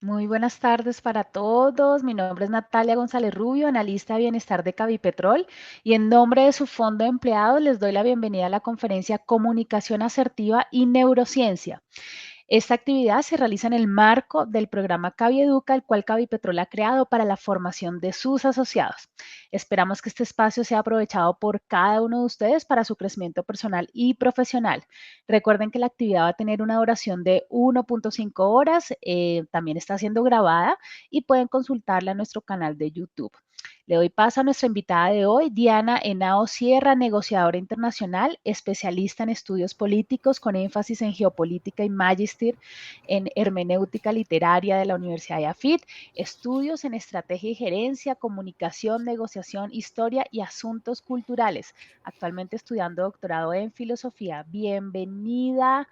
Muy buenas tardes para todos. Mi nombre es Natalia González Rubio, analista de bienestar de Cavipetrol, y en nombre de su fondo de empleados les doy la bienvenida a la conferencia Comunicación Asertiva y Neurociencia. Esta actividad se realiza en el marco del programa Cavieduca, el cual Cavipetrol ha creado para la formación de sus asociados. Esperamos que este espacio sea aprovechado por cada uno de ustedes para su crecimiento personal y profesional. Recuerden que la actividad va a tener una duración de 1.5 horas, también está siendo grabada y pueden consultarla en nuestro canal de YouTube. Le doy paso a nuestra invitada de hoy, Diana Henao Sierra, negociadora internacional, especialista en estudios políticos con énfasis en geopolítica y magíster en hermenéutica literaria de la Universidad de AFIT, estudios en estrategia y gerencia, comunicación, negociación, historia y asuntos culturales. Actualmente estudiando doctorado en filosofía. Bienvenida,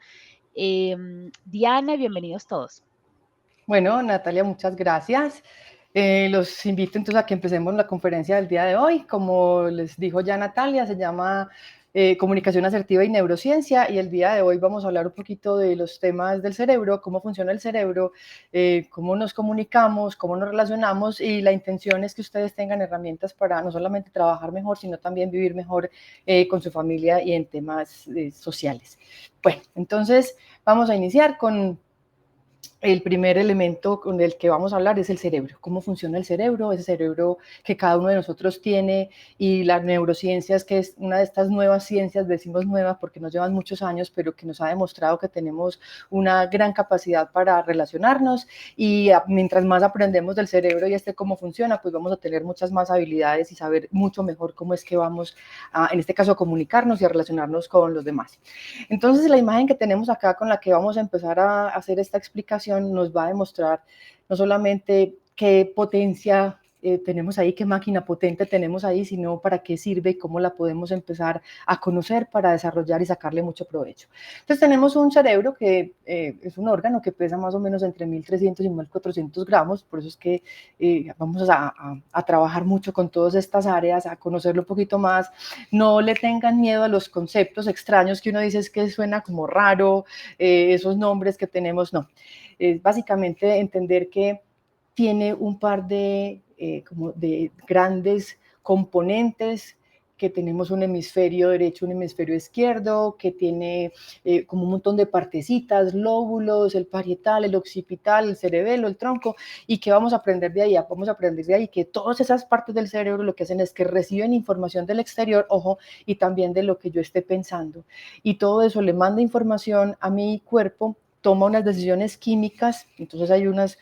Diana, y bienvenidos todos. Bueno, Natalia, muchas gracias. Los invito entonces a que empecemos la conferencia del día de hoy. Como les dijo ya Natalia, se llama Comunicación Asertiva y Neurociencia, y el día de hoy vamos a hablar un poquito de los temas del cerebro, cómo funciona el cerebro, cómo nos comunicamos, cómo nos relacionamos, y la intención es que ustedes tengan herramientas para no solamente trabajar mejor, sino también vivir mejor con su familia y en temas sociales. Bueno, entonces vamos a iniciar con el primer elemento con el que vamos a hablar es el cerebro, cómo funciona el cerebro, ese cerebro que cada uno de nosotros tiene, y las neurociencias, que es una de estas nuevas ciencias, decimos nuevas porque nos llevan muchos años, pero que nos ha demostrado que tenemos una gran capacidad para relacionarnos, y mientras más aprendemos del cerebro y cómo funciona, pues vamos a tener muchas más habilidades y saber mucho mejor cómo es que vamos en este caso, a comunicarnos y a relacionarnos con los demás. Entonces, la imagen que tenemos acá, con la que vamos a empezar a hacer esta explicación, nos va a demostrar no solamente qué potencia tenemos ahí, qué máquina potente tenemos ahí, sino para qué sirve y cómo la podemos empezar a conocer para desarrollar y sacarle mucho provecho. Entonces tenemos un cerebro que es un órgano que pesa más o menos entre 1.300 y 1.400 gramos, por eso es que vamos a trabajar mucho con todas estas áreas, a conocerlo un poquito más. No le tengan miedo a los conceptos extraños que uno dice, es que suena como raro, esos nombres que tenemos, no. Es básicamente entender que tiene un par como de grandes componentes, que tenemos un hemisferio derecho, un hemisferio izquierdo, que tiene como un montón de partecitas, lóbulos, el parietal, el occipital, el cerebelo, el tronco, y que vamos a aprender de ahí. Vamos a aprender de ahí que todas esas partes del cerebro lo que hacen es que reciben información del exterior, ojo, y también de lo que yo esté pensando, y todo eso le manda información a mi cuerpo, toma unas decisiones químicas. Entonces hay unas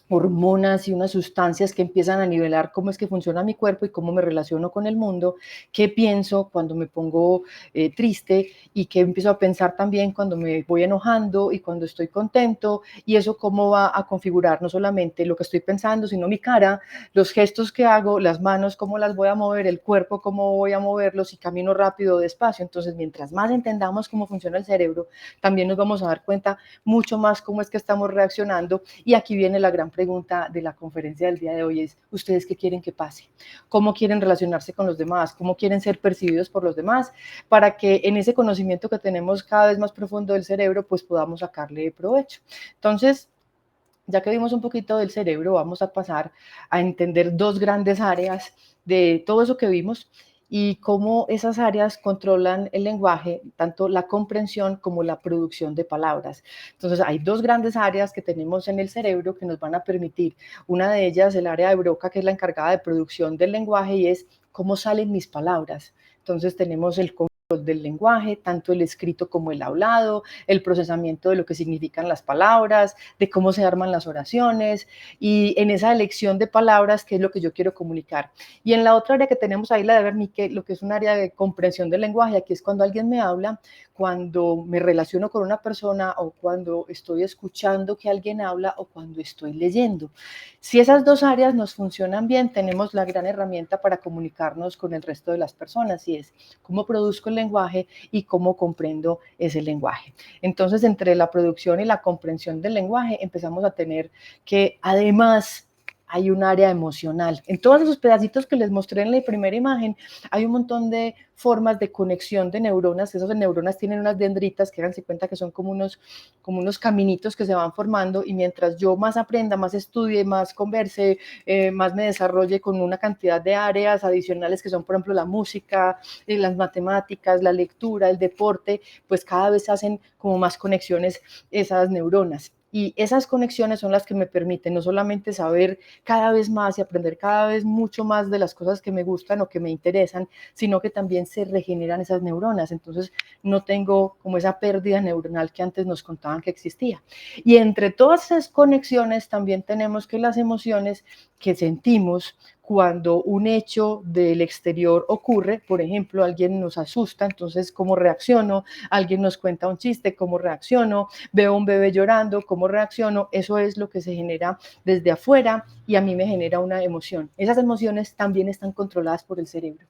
hormonas y unas sustancias que empiezan a nivelar cómo es que funciona mi cuerpo y cómo me relaciono con el mundo, qué pienso cuando me pongo triste, y qué empiezo a pensar también cuando me voy enojando y cuando estoy contento, y eso cómo va a configurar no solamente lo que estoy pensando, sino mi cara, los gestos que hago, las manos, cómo las voy a mover, el cuerpo, cómo voy a moverlos, si camino rápido o despacio. Entonces, mientras más entendamos cómo funciona el cerebro, también nos vamos a dar cuenta mucho más cómo es que estamos reaccionando. Y aquí viene la gran pregunta de la conferencia del día de hoy: es, ¿ustedes qué quieren que pase? ¿Cómo quieren relacionarse con los demás? ¿Cómo quieren ser percibidos por los demás? Para que en ese conocimiento que tenemos cada vez más profundo del cerebro, pues podamos sacarle provecho. Entonces, ya que vimos un poquito del cerebro, vamos a pasar a entender dos grandes áreas de todo eso que vimos, y cómo esas áreas controlan el lenguaje, tanto la comprensión como la producción de palabras. Entonces, hay dos grandes áreas que tenemos en el cerebro que nos van a permitir. Una de ellas, el área de Broca, que es la encargada de producción del lenguaje, y es cómo salen mis palabras. Entonces, tenemos el del lenguaje, tanto el escrito como el hablado, el procesamiento de lo que significan las palabras, de cómo se arman las oraciones, y en esa elección de palabras, qué es lo que yo quiero comunicar. Y en la otra área que tenemos ahí, la de Wernicke, lo que es un área de comprensión del lenguaje, aquí es cuando alguien me habla, cuando me relaciono con una persona, o cuando estoy escuchando que alguien habla, o cuando estoy leyendo. Si esas dos áreas nos funcionan bien, tenemos la gran herramienta para comunicarnos con el resto de las personas, y es cómo produzco el lenguaje y cómo comprendo ese lenguaje. Entonces, entre la producción y la comprensión del lenguaje, empezamos a tener que, además hay un área emocional. En todos esos pedacitos que les mostré en la primera imagen, hay un montón de formas de conexión de neuronas. Esas neuronas tienen unas dendritas que háganse cuenta que son como unos caminitos que se van formando, y mientras yo más aprenda, más estudie, más converse, más me desarrolle con una cantidad de áreas adicionales que son, por ejemplo, la música, las matemáticas, la lectura, el deporte, pues cada vez hacen como más conexiones esas neuronas. Y esas conexiones son las que me permiten no solamente saber cada vez más y aprender cada vez mucho más de las cosas que me gustan o que me interesan, sino que también se regeneran esas neuronas. Entonces no tengo como esa pérdida neuronal que antes nos contaban que existía. Y entre todas esas conexiones también tenemos que las emociones que sentimos cuando un hecho del exterior ocurre, por ejemplo, alguien nos asusta, entonces, ¿cómo reacciono? Alguien nos cuenta un chiste, ¿cómo reacciono? Veo un bebé llorando, ¿cómo reacciono? Eso es lo que se genera desde afuera y a mí me genera una emoción. Esas emociones también están controladas por el cerebro.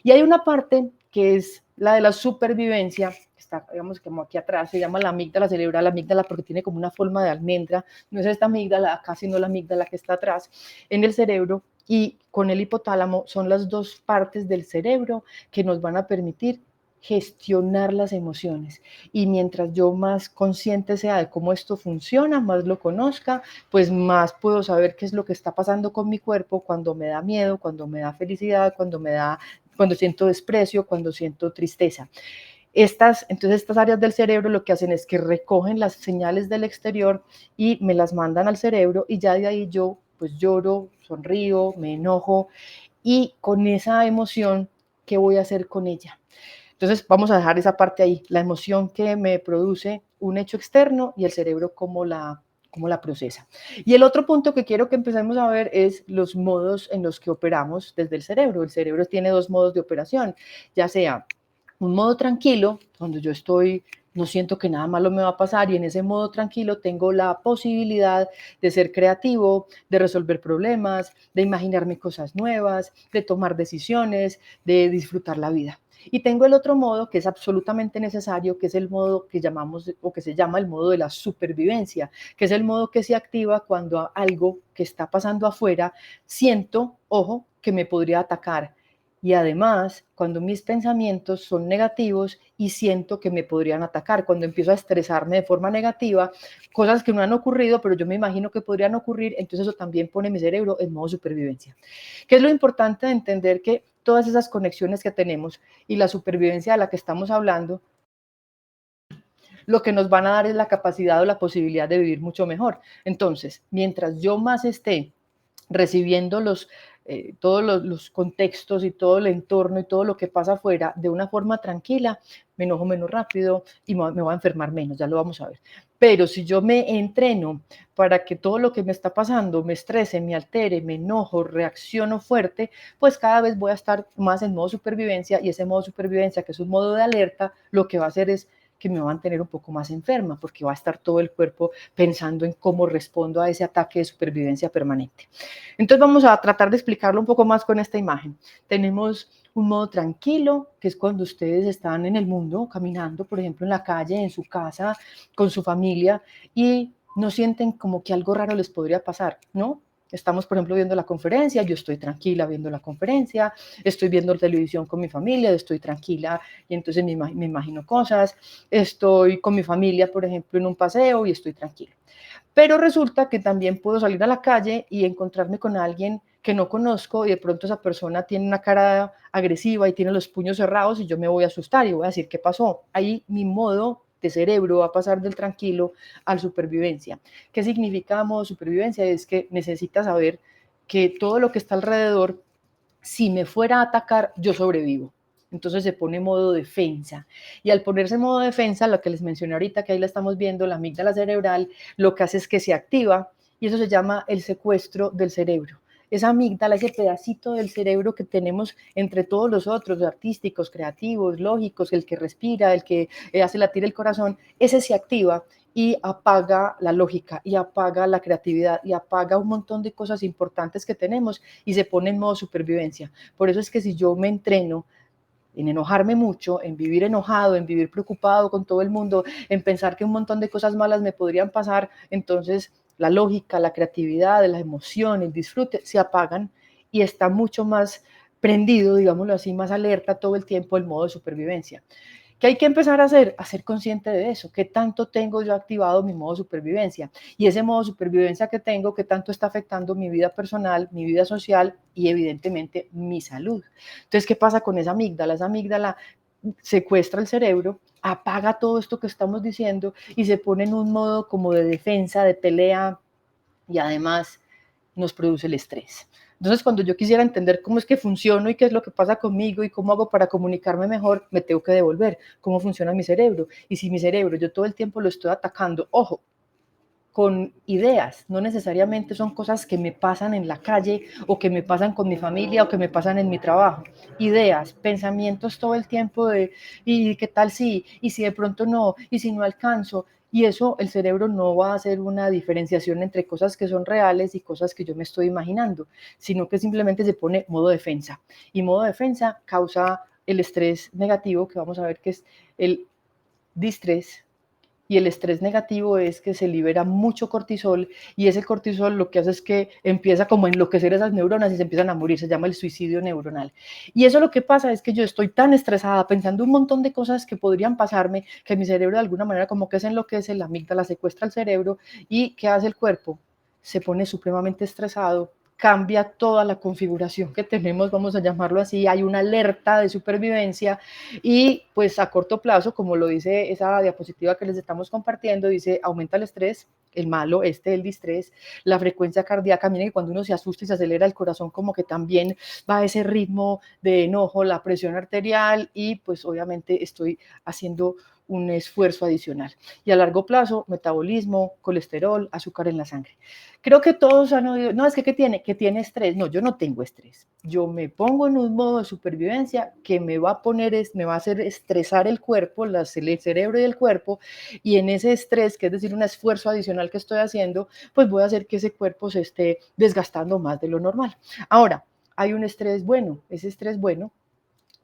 Y hay una parte que es la de la supervivencia, que está, digamos, como aquí atrás, se llama la amígdala cerebral, la amígdala porque tiene como una forma de almendra, no es esta amígdala acá, sino la amígdala que está atrás en el cerebro, y con el hipotálamo son las dos partes del cerebro que nos van a permitir gestionar las emociones. Y mientras yo más consciente sea de cómo esto funciona, más lo conozca, pues más puedo saber qué es lo que está pasando con mi cuerpo cuando me da miedo, cuando me da felicidad, cuando siento desprecio, cuando siento tristeza. Entonces estas áreas del cerebro lo que hacen es que recogen las señales del exterior y me las mandan al cerebro, y ya de ahí yo pues lloro, sonrío, me enojo, y con esa emoción, ¿qué voy a hacer con ella? Entonces vamos a dejar esa parte ahí, la emoción que me produce un hecho externo y el cerebro cómo la procesa. Y el otro punto que quiero que empecemos a ver es los modos en los que operamos desde el cerebro. El cerebro tiene dos modos de operación, ya sea un modo tranquilo, donde yo estoy, no siento que nada malo me va a pasar, y en ese modo tranquilo tengo la posibilidad de ser creativo, de resolver problemas, de imaginarme cosas nuevas, de tomar decisiones, de disfrutar la vida. Y tengo el otro modo que es absolutamente necesario, que es el modo que llamamos o que se llama el modo de la supervivencia, que es el modo que se activa cuando algo que está pasando afuera siento, ojo, que me podría atacar. Y además, cuando mis pensamientos son negativos y siento que me podrían atacar, cuando empiezo a estresarme de forma negativa, cosas que no han ocurrido, pero yo me imagino que podrían ocurrir, entonces eso también pone mi cerebro en modo supervivencia. ¿Qué es lo importante de entender? Que todas esas conexiones que tenemos y la supervivencia de la que estamos hablando, lo que nos van a dar es la capacidad o la posibilidad de vivir mucho mejor. Entonces, mientras yo más esté recibiendo todos los contextos y todo el entorno y todo lo que pasa afuera de una forma tranquila, me enojo menos rápido y me voy a enfermar menos, ya lo vamos a ver. Pero si yo me entreno para que todo lo que me está pasando me estrese, me altere, me enojo, reacciono fuerte, pues cada vez voy a estar más en modo supervivencia, y ese modo supervivencia, que es un modo de alerta, lo que va a hacer es que me va a mantener un poco más enferma, porque va a estar todo el cuerpo pensando en cómo respondo a ese ataque de supervivencia permanente. Entonces vamos a tratar de explicarlo un poco más con esta imagen. Tenemos un modo tranquilo, que es cuando ustedes están en el mundo, caminando, por ejemplo, en la calle, en su casa, con su familia, y no sienten como que algo raro les podría pasar, ¿no? Estamos, por ejemplo, viendo la conferencia, yo estoy tranquila viendo la conferencia, estoy viendo televisión con mi familia, estoy tranquila y entonces me imagino cosas, estoy con mi familia, por ejemplo, en un paseo y estoy tranquila. Pero resulta que también puedo salir a la calle y encontrarme con alguien que no conozco, y de pronto esa persona tiene una cara agresiva y tiene los puños cerrados, y yo me voy a asustar y voy a decir, ¿qué pasó? Ahí mi modo de cerebro va a pasar del tranquilo al supervivencia. ¿Qué significa modo supervivencia? Es que necesitas saber que todo lo que está alrededor, si me fuera a atacar, yo sobrevivo. Entonces se pone modo defensa. Y al ponerse en modo defensa, lo que les mencioné ahorita, que ahí la estamos viendo, la amígdala cerebral, lo que hace es que se activa, y eso se llama el secuestro del cerebro. Esa amígdala, ese pedacito del cerebro que tenemos entre todos los otros, artísticos, creativos, lógicos, el que respira, el que hace latir el corazón, ese se activa y apaga la lógica y apaga la creatividad y apaga un montón de cosas importantes que tenemos, y se pone en modo supervivencia. Por eso es que si yo me entreno en enojarme mucho, en vivir enojado, en vivir preocupado con todo el mundo, en pensar que un montón de cosas malas me podrían pasar, entonces la lógica, la creatividad, la emoción, el disfrute, se apagan y está mucho más prendido, digámoslo así, más alerta todo el tiempo el modo de supervivencia. ¿Qué hay que empezar a hacer? A ser consciente de eso. ¿Qué tanto tengo yo activado mi modo de supervivencia? Y ese modo de supervivencia que tengo, ¿qué tanto está afectando mi vida personal, mi vida social y evidentemente mi salud? Entonces, ¿qué pasa con esa amígdala? Esa amígdala secuestra el cerebro, apaga todo esto que estamos diciendo y se pone en un modo como de defensa, de pelea, y además nos produce el estrés. Entonces, cuando yo quisiera entender cómo es que funciono y qué es lo que pasa conmigo y cómo hago para comunicarme mejor, me tengo que devolver cómo funciona mi cerebro. Y si mi cerebro yo todo el tiempo lo estoy atacando, ojo, con ideas, no necesariamente son cosas que me pasan en la calle o que me pasan con mi familia o que me pasan en mi trabajo. Ideas, pensamientos todo el tiempo de, ¿y qué tal si? ¿Y si de pronto no? ¿Y si no alcanzo? Y eso el cerebro no va a hacer una diferenciación entre cosas que son reales y cosas que yo me estoy imaginando, sino que simplemente se pone modo defensa. Y modo defensa causa el estrés negativo, que vamos a ver que es el distrés, y el estrés negativo es que se libera mucho cortisol y ese cortisol lo que hace es que empieza como a enloquecer esas neuronas y se empiezan a morir, se llama el suicidio neuronal. Y eso lo que pasa es que yo estoy tan estresada pensando un montón de cosas que podrían pasarme que mi cerebro de alguna manera como que se enloquece, la amígdala secuestra el cerebro y ¿qué hace el cuerpo? Se pone supremamente estresado, cambia toda la configuración que tenemos, vamos a llamarlo así, hay una alerta de supervivencia y pues a corto plazo, como lo dice esa diapositiva que les estamos compartiendo, dice aumenta el estrés, el malo, el distrés, la frecuencia cardíaca, miren que cuando uno se asusta y se acelera el corazón como que también va a ese ritmo de enojo, la presión arterial y pues obviamente estoy haciendo un esfuerzo adicional. Y a largo plazo, metabolismo, colesterol, azúcar en la sangre. Creo que todos han oído, no, es que tiene estrés. No, yo no tengo estrés. Yo me pongo en un modo de supervivencia que me va a poner, me va a hacer estresar el cuerpo, el cerebro y el cuerpo, y en ese estrés, que es decir, un esfuerzo adicional que estoy haciendo, pues voy a hacer que ese cuerpo se esté desgastando más de lo normal. Ahora, hay un estrés bueno, ese estrés bueno,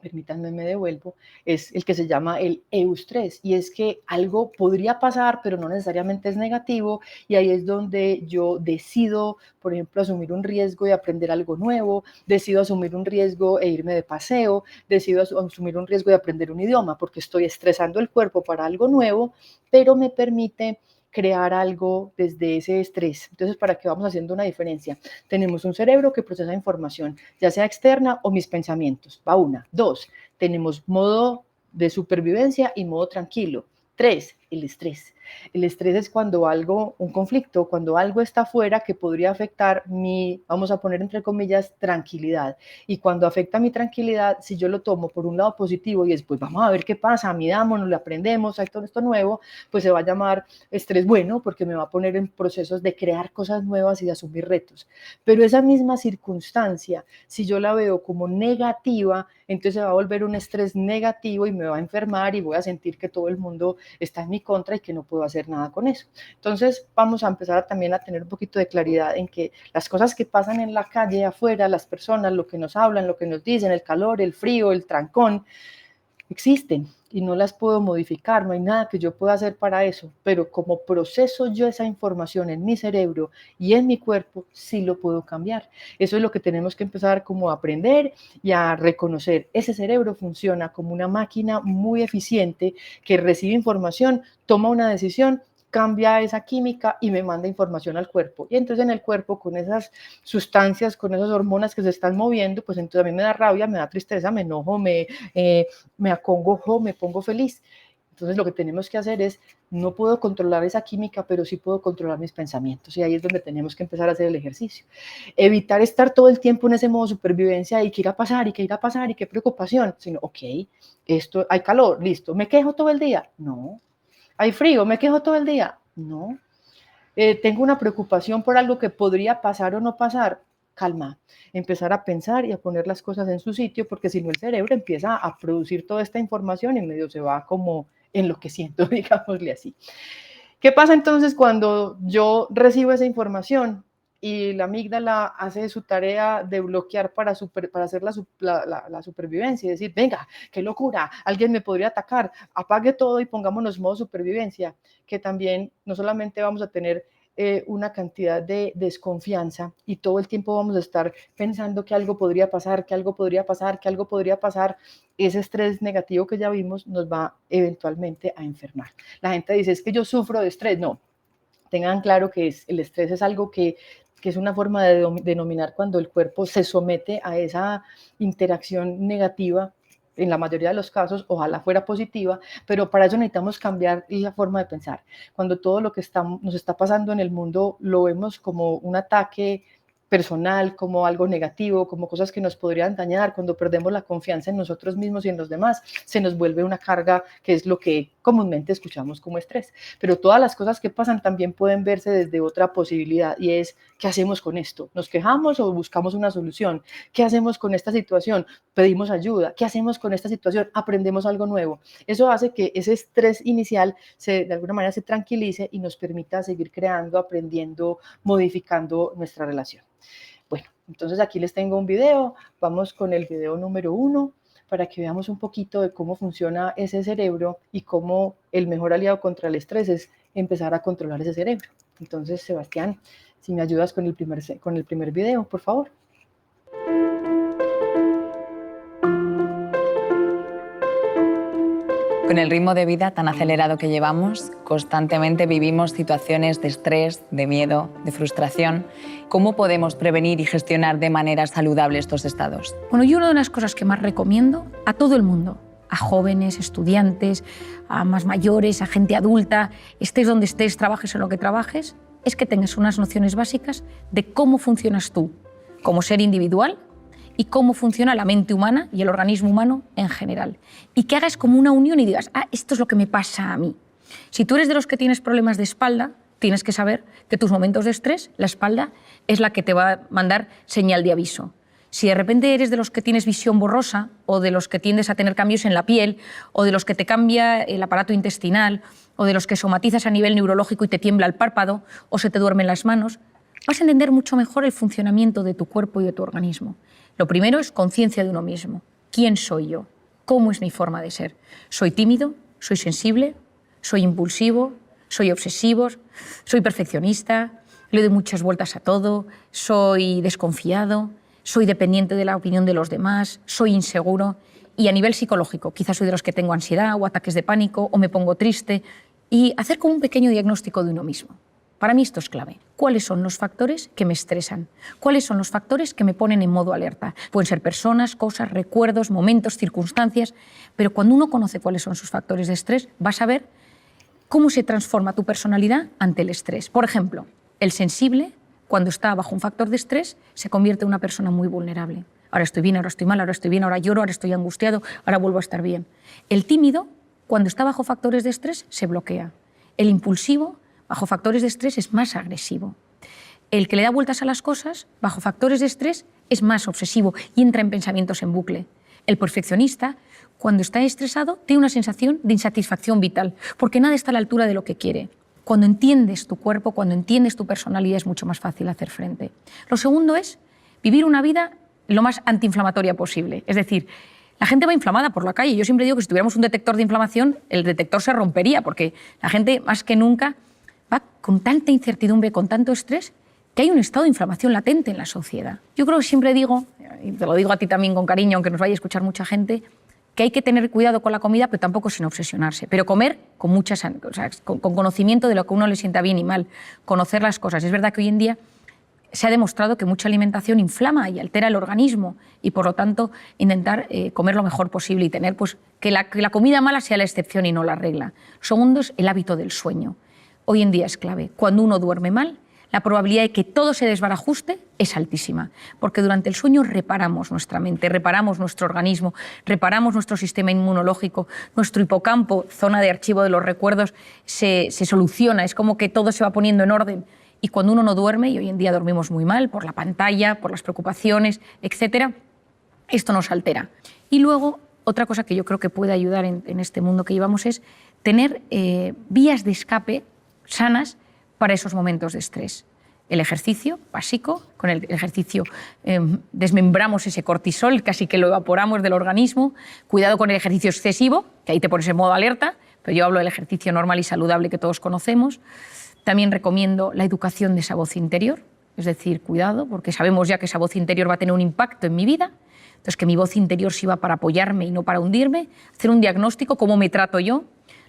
permítanme, me devuelvo, es el que se llama el eustrés, y es que algo podría pasar, pero no necesariamente es negativo, y ahí es donde yo decido, por ejemplo, asumir un riesgo de aprender algo nuevo, decido asumir un riesgo e irme de paseo, decido asumir un riesgo de aprender un idioma, porque estoy estresando el cuerpo para algo nuevo, pero me permite crear algo desde ese estrés. Entonces, ¿para qué vamos haciendo una diferencia? Tenemos un cerebro que procesa información, ya sea externa o mis pensamientos. Va una. Dos, tenemos modo de supervivencia y modo tranquilo. Tres, el estrés. El estrés es cuando algo, un conflicto, cuando algo está afuera que podría afectar mi, vamos a poner entre comillas, tranquilidad. Y cuando afecta mi tranquilidad, si yo lo tomo por un lado positivo y después vamos a ver qué pasa, midámonos, lo aprendemos, hay todo esto nuevo, pues se va a llamar estrés bueno porque me va a poner en procesos de crear cosas nuevas y de asumir retos. Pero esa misma circunstancia, si yo la veo como negativa, entonces se va a volver un estrés negativo y me va a enfermar y voy a sentir que todo el mundo está en mi contra y que no puedo hacer nada con eso. Entonces vamos a empezar también a tener un poquito de claridad en que las cosas que pasan en la calle afuera, las personas, lo que nos hablan, lo que nos dicen, el calor, el frío, el trancón, existen y no las puedo modificar, no hay nada que yo pueda hacer para eso, pero como proceso yo esa información en mi cerebro y en mi cuerpo, sí lo puedo cambiar. Eso es lo que tenemos que empezar como a aprender y a reconocer. Ese cerebro funciona como una máquina muy eficiente que recibe información, toma una decisión, cambia esa química y me manda información al cuerpo. Y entonces en el cuerpo, con esas sustancias, con esas hormonas que se están moviendo, pues entonces a mí me da rabia, me da tristeza, me enojo, me acongojo, me pongo feliz. Entonces lo que tenemos que hacer es, no puedo controlar esa química, pero sí puedo controlar mis pensamientos. Y ahí es donde tenemos que empezar a hacer el ejercicio. Evitar estar todo el tiempo en ese modo de supervivencia y qué irá a pasar, y qué irá a pasar, y qué preocupación. Sino, ok, esto, hay calor, listo. ¿Me quejo todo el día? No. ¿Hay frío? ¿Me quejo todo el día? No. Tengo una preocupación por algo que podría pasar o no pasar. Calma, empezar a pensar y a poner las cosas en su sitio, porque si no el cerebro empieza a producir toda esta información y medio se va como enloqueciendo, digámosle así. ¿Qué pasa entonces cuando yo recibo esa información y la amígdala hace su tarea de bloquear para hacer la supervivencia y decir, venga, qué locura, alguien me podría atacar, apague todo y pongámonos modo supervivencia, que también no solamente vamos a tener una cantidad de desconfianza y todo el tiempo vamos a estar pensando que algo podría pasar, que algo podría pasar, que algo podría pasar, ese estrés negativo que ya vimos nos va eventualmente a enfermar. La gente dice, es que yo sufro de estrés. No, tengan claro que el estrés es algo que es una forma de denominar cuando el cuerpo se somete a esa interacción negativa, en la mayoría de los casos, ojalá fuera positiva, pero para eso necesitamos cambiar la forma de pensar. Cuando todo lo que nos está pasando en el mundo lo vemos como un ataque personal, como algo negativo, como cosas que nos podrían dañar, cuando perdemos la confianza en nosotros mismos y en los demás, se nos vuelve una carga, que es lo que comúnmente escuchamos como estrés. Pero todas las cosas que pasan también pueden verse desde otra posibilidad, y es, ¿qué hacemos con esto? ¿Nos quejamos o buscamos una solución? ¿Qué hacemos con esta situación? Pedimos ayuda. ¿Qué hacemos con esta situación? Aprendemos algo nuevo. Eso hace que ese estrés inicial de alguna manera se tranquilice y nos permita seguir creando, aprendiendo, modificando nuestra relación. Bueno, entonces aquí les tengo un video. Vamos con el video número 1 para que veamos un poquito de cómo funciona ese cerebro y cómo el mejor aliado contra el estrés es empezar a controlar ese cerebro. Entonces, Sebastián, si me ayudas con el primer video, por favor. Con el ritmo de vida tan acelerado que llevamos, constantemente vivimos situaciones de estrés, de miedo, de frustración. ¿Cómo podemos prevenir y gestionar de manera saludable estos estados? Bueno, yo una de las cosas que más recomiendo a todo el mundo, a jóvenes, estudiantes, a más mayores, a gente adulta, estés donde estés, trabajes en lo que trabajes, es que tengas unas nociones básicas de cómo funcionas tú como ser individual y cómo funciona la mente humana y el organismo humano en general. Y que hagas como una unión y digas, esto es lo que me pasa a mí. Si tú eres de los que tienes problemas de espalda, tienes que saber que tus momentos de estrés, la espalda es la que te va a mandar señal de aviso. Si de repente eres de los que tienes visión borrosa o de los que tiendes a tener cambios en la piel o de los que te cambia el aparato intestinal o de los que somatizas a nivel neurológico y te tiembla el párpado o se te duermen las manos, vas a entender mucho mejor el funcionamiento de tu cuerpo y de tu organismo. Lo primero es conciencia de uno mismo. ¿Quién soy yo? ¿Cómo es mi forma de ser? ¿Soy tímido? ¿Soy sensible? ¿Soy impulsivo? ¿Soy obsesivo? ¿Soy perfeccionista? ¿Le doy muchas vueltas a todo? ¿Soy desconfiado? ¿Soy dependiente de la opinión de los demás? ¿Soy inseguro? Y a nivel psicológico, quizás soy de los que tengo ansiedad o ataques de pánico o me pongo triste. Y hacer como un pequeño diagnóstico de uno mismo. Para mí esto es clave. ¿Cuáles son los factores que me estresan? ¿Cuáles son los factores que me ponen en modo alerta? Pueden ser personas, cosas, recuerdos, momentos, circunstancias, pero cuando uno conoce cuáles son sus factores de estrés, vas a ver cómo se transforma tu personalidad ante el estrés. Por ejemplo, el sensible, cuando está bajo un factor de estrés, se convierte en una persona muy vulnerable. Ahora estoy bien, ahora estoy mal, ahora estoy bien, ahora lloro, ahora estoy angustiado, ahora vuelvo a estar bien. El tímido, cuando está bajo factores de estrés, se bloquea. El impulsivo, bajo factores de estrés, es más agresivo. El que le da vueltas a las cosas, bajo factores de estrés, es más obsesivo y entra en pensamientos en bucle. El perfeccionista, cuando está estresado, tiene una sensación de insatisfacción vital, porque nada está a la altura de lo que quiere. Cuando entiendes tu cuerpo, cuando entiendes tu personalidad, es mucho más fácil hacer frente. Lo segundo es vivir una vida lo más antiinflamatoria posible. Es decir, la gente va inflamada por la calle. Yo siempre digo que si tuviéramos un detector de inflamación, el detector se rompería, porque la gente, más que nunca, va con tanta incertidumbre, con tanto estrés, que hay un estado de inflamación latente en la sociedad. Yo creo que siempre digo, y te lo digo a ti también con cariño, aunque nos vaya a escuchar mucha gente, que hay que tener cuidado con la comida, pero tampoco sin obsesionarse. Pero comer con, con conocimiento de lo que a uno le sienta bien y mal, conocer las cosas. Es verdad que hoy en día se ha demostrado que mucha alimentación inflama y altera el organismo y, por lo tanto, intentar comer lo mejor posible y tener que la comida mala sea la excepción y no la regla. Segundo es el hábito del sueño. Hoy en día es clave. Cuando uno duerme mal, la probabilidad de que todo se desbarajuste es altísima, porque durante el sueño reparamos nuestra mente, reparamos nuestro organismo, reparamos nuestro sistema inmunológico, nuestro hipocampo, zona de archivo de los recuerdos, se soluciona, es como que todo se va poniendo en orden. Y cuando uno no duerme, y hoy en día dormimos muy mal por la pantalla, por las preocupaciones, etc., esto nos altera. Y luego, otra cosa que yo creo que puede ayudar en este mundo que llevamos es tener vías de escape sanas para esos momentos de estrés. El ejercicio básico, con el ejercicio desmembramos ese cortisol, casi que lo evaporamos del organismo. Cuidado con el ejercicio excesivo, que ahí te pones en modo alerta, pero yo hablo del ejercicio normal y saludable que todos conocemos. También recomiendo la educación de esa voz interior, es decir, cuidado, porque sabemos ya que esa voz interior va a tener un impacto en mi vida, entonces que mi voz interior sirva para apoyarme y no para hundirme, hacer un diagnóstico, cómo me trato yo.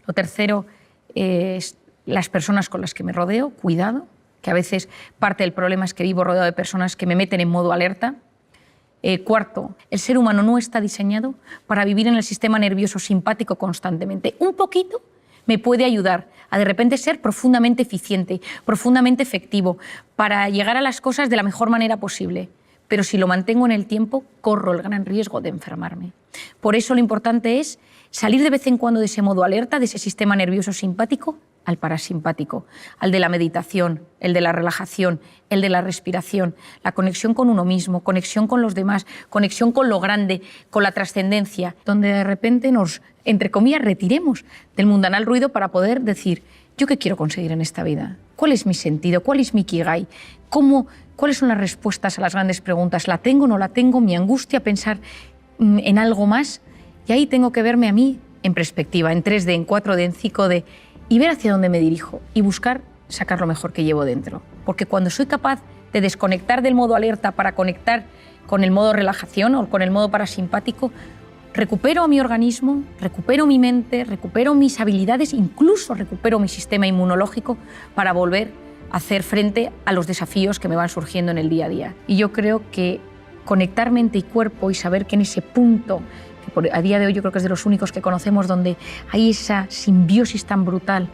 Lo tercero es las personas con las que me rodeo, cuidado, que a veces parte del problema es que vivo rodeado de personas que me meten en modo alerta. Cuarto, el ser humano no está diseñado para vivir en el sistema nervioso simpático constantemente. Un poquito me puede ayudar a de repente ser profundamente eficiente, profundamente efectivo, para llegar a las cosas de la mejor manera posible. Pero si lo mantengo en el tiempo, corro el gran riesgo de enfermarme. Por eso lo importante es salir de vez en cuando de ese modo alerta, de ese sistema nervioso simpático, al parasimpático, al de la meditación, el de la relajación, el de la respiración, la conexión con uno mismo, conexión con los demás, conexión con lo grande, con la trascendencia, donde de repente nos, entre comillas, retiremos del mundanal ruido para poder decir, ¿yo qué quiero conseguir en esta vida? ¿Cuál es mi sentido? ¿Cuál es mi ikigai? ¿Cuáles son las respuestas a las grandes preguntas? ¿La tengo o no la tengo? ¿Mi angustia? ¿Pensar en algo más? Y ahí tengo que verme a mí en perspectiva, en 3D, en 4D, en 5D, y ver hacia dónde me dirijo y buscar sacar lo mejor que llevo dentro. Porque cuando soy capaz de desconectar del modo alerta para conectar con el modo relajación o con el modo parasimpático, recupero a mi organismo, recupero mi mente, recupero mis habilidades, incluso recupero mi sistema inmunológico para volver a hacer frente a los desafíos que me van surgiendo en el día a día. Y yo creo que conectar mente y cuerpo y saber que en ese punto, que a día de hoy yo creo que es de los únicos que conocemos, donde hay esa simbiosis tan brutal,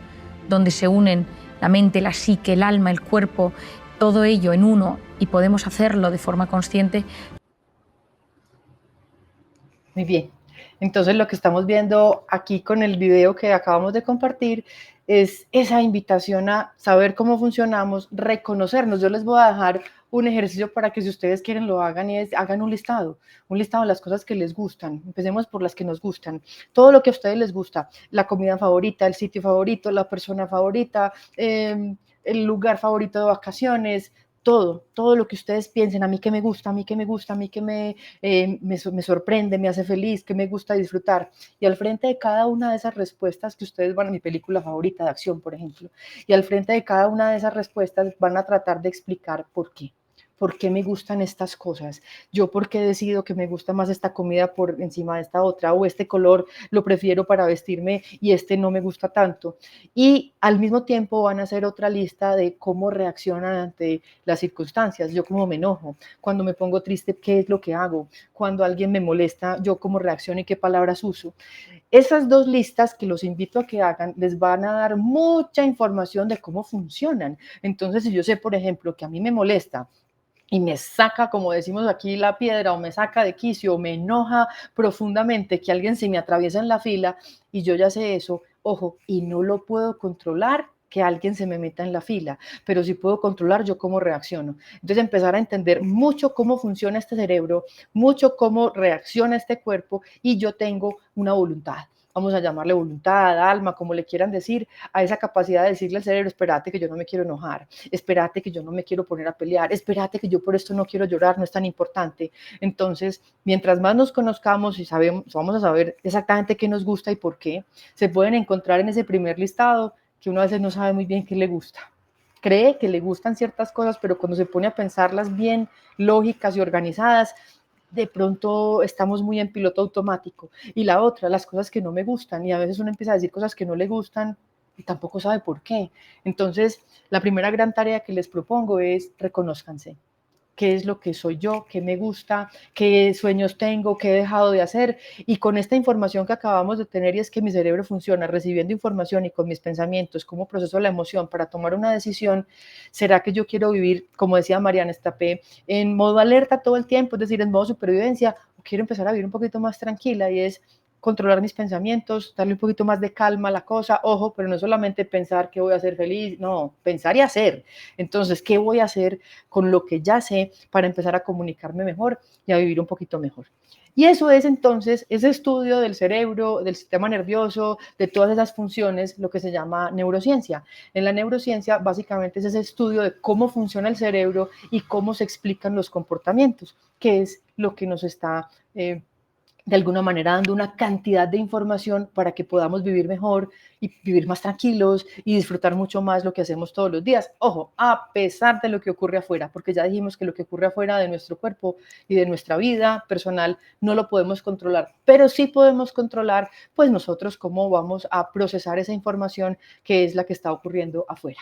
donde se unen la mente, la psique, el alma, el cuerpo, todo ello en uno y podemos hacerlo de forma consciente. Muy bien. Entonces lo que estamos viendo aquí con el video que acabamos de compartir es esa invitación a saber cómo funcionamos, reconocernos. Yo les voy a dejar un ejercicio para que si ustedes quieren lo hagan y es, hagan un listado de las cosas que les gustan. Empecemos por las que nos gustan. Todo lo que a ustedes les gusta, la comida favorita, el sitio favorito, la persona favorita, el lugar favorito de vacaciones, todo lo que ustedes piensen, a mí que me gusta, a mí que me gusta, a mí que me sorprende, me hace feliz, que me gusta disfrutar. Y al frente de cada una de esas respuestas que ustedes van a mi película favorita de acción, por ejemplo, y al frente de cada una de esas respuestas van a tratar de explicar por qué. ¿Por qué me gustan estas cosas? Yo, ¿por qué decido que me gusta más esta comida por encima de esta otra? O este color lo prefiero para vestirme y este no me gusta tanto. Y al mismo tiempo van a hacer otra lista de cómo reaccionan ante las circunstancias. Yo cómo me enojo. Cuando me pongo triste, ¿qué es lo que hago? Cuando alguien me molesta, yo cómo reacciono y qué palabras uso. Esas dos listas que los invito a que hagan les van a dar mucha información de cómo funcionan. Entonces, si yo sé, por ejemplo, que a mí me molesta y me saca, como decimos aquí, la piedra, o me saca de quicio, o me enoja profundamente que alguien se me atraviesa en la fila, y yo ya sé eso, ojo, y no lo puedo controlar que alguien se me meta en la fila, pero sí puedo controlar yo cómo reacciono. Entonces empezar a entender mucho cómo funciona este cerebro, mucho cómo reacciona este cuerpo, y yo tengo una voluntad. Vamos a llamarle voluntad, alma, como le quieran decir, a esa capacidad de decirle al cerebro, espérate que yo no me quiero enojar, espérate que yo no me quiero poner a pelear, espérate que yo por esto no quiero llorar, no es tan importante. Entonces, mientras más nos conozcamos y vamos a saber exactamente qué nos gusta y por qué, se pueden encontrar en ese primer listado que uno a veces no sabe muy bien qué le gusta. Cree que le gustan ciertas cosas, pero cuando se pone a pensarlas bien, lógicas y organizadas, de pronto estamos muy en piloto automático. Y la otra, las cosas que no me gustan, y a veces uno empieza a decir cosas que no le gustan y tampoco sabe por qué. Entonces, la primera gran tarea que les propongo es reconózcanse. ¿Qué es lo que soy yo? ¿Qué me gusta? ¿Qué sueños tengo? ¿Qué he dejado de hacer? Y con esta información que acabamos de tener, y es que mi cerebro funciona recibiendo información y con mis pensamientos, cómo proceso la emoción para tomar una decisión, ¿será que yo quiero vivir, como decía Mariana Estapé, en modo alerta todo el tiempo, es decir, en modo supervivencia, o quiero empezar a vivir un poquito más tranquila? Y es controlar mis pensamientos, darle un poquito más de calma a la cosa, ojo, pero no solamente pensar que voy a ser feliz, no, pensar y hacer. Entonces, ¿qué voy a hacer con lo que ya sé para empezar a comunicarme mejor y a vivir un poquito mejor? Y eso es entonces ese estudio del cerebro, del sistema nervioso, de todas esas funciones, lo que se llama neurociencia. En la neurociencia básicamente es ese estudio de cómo funciona el cerebro y cómo se explican los comportamientos, que es lo que nos está de alguna manera dando una cantidad de información para que podamos vivir mejor y vivir más tranquilos y disfrutar mucho más lo que hacemos todos los días. Ojo, a pesar de lo que ocurre afuera, porque ya dijimos que lo que ocurre afuera de nuestro cuerpo y de nuestra vida personal no lo podemos controlar, pero sí podemos controlar pues nosotros cómo vamos a procesar esa información que es la que está ocurriendo afuera.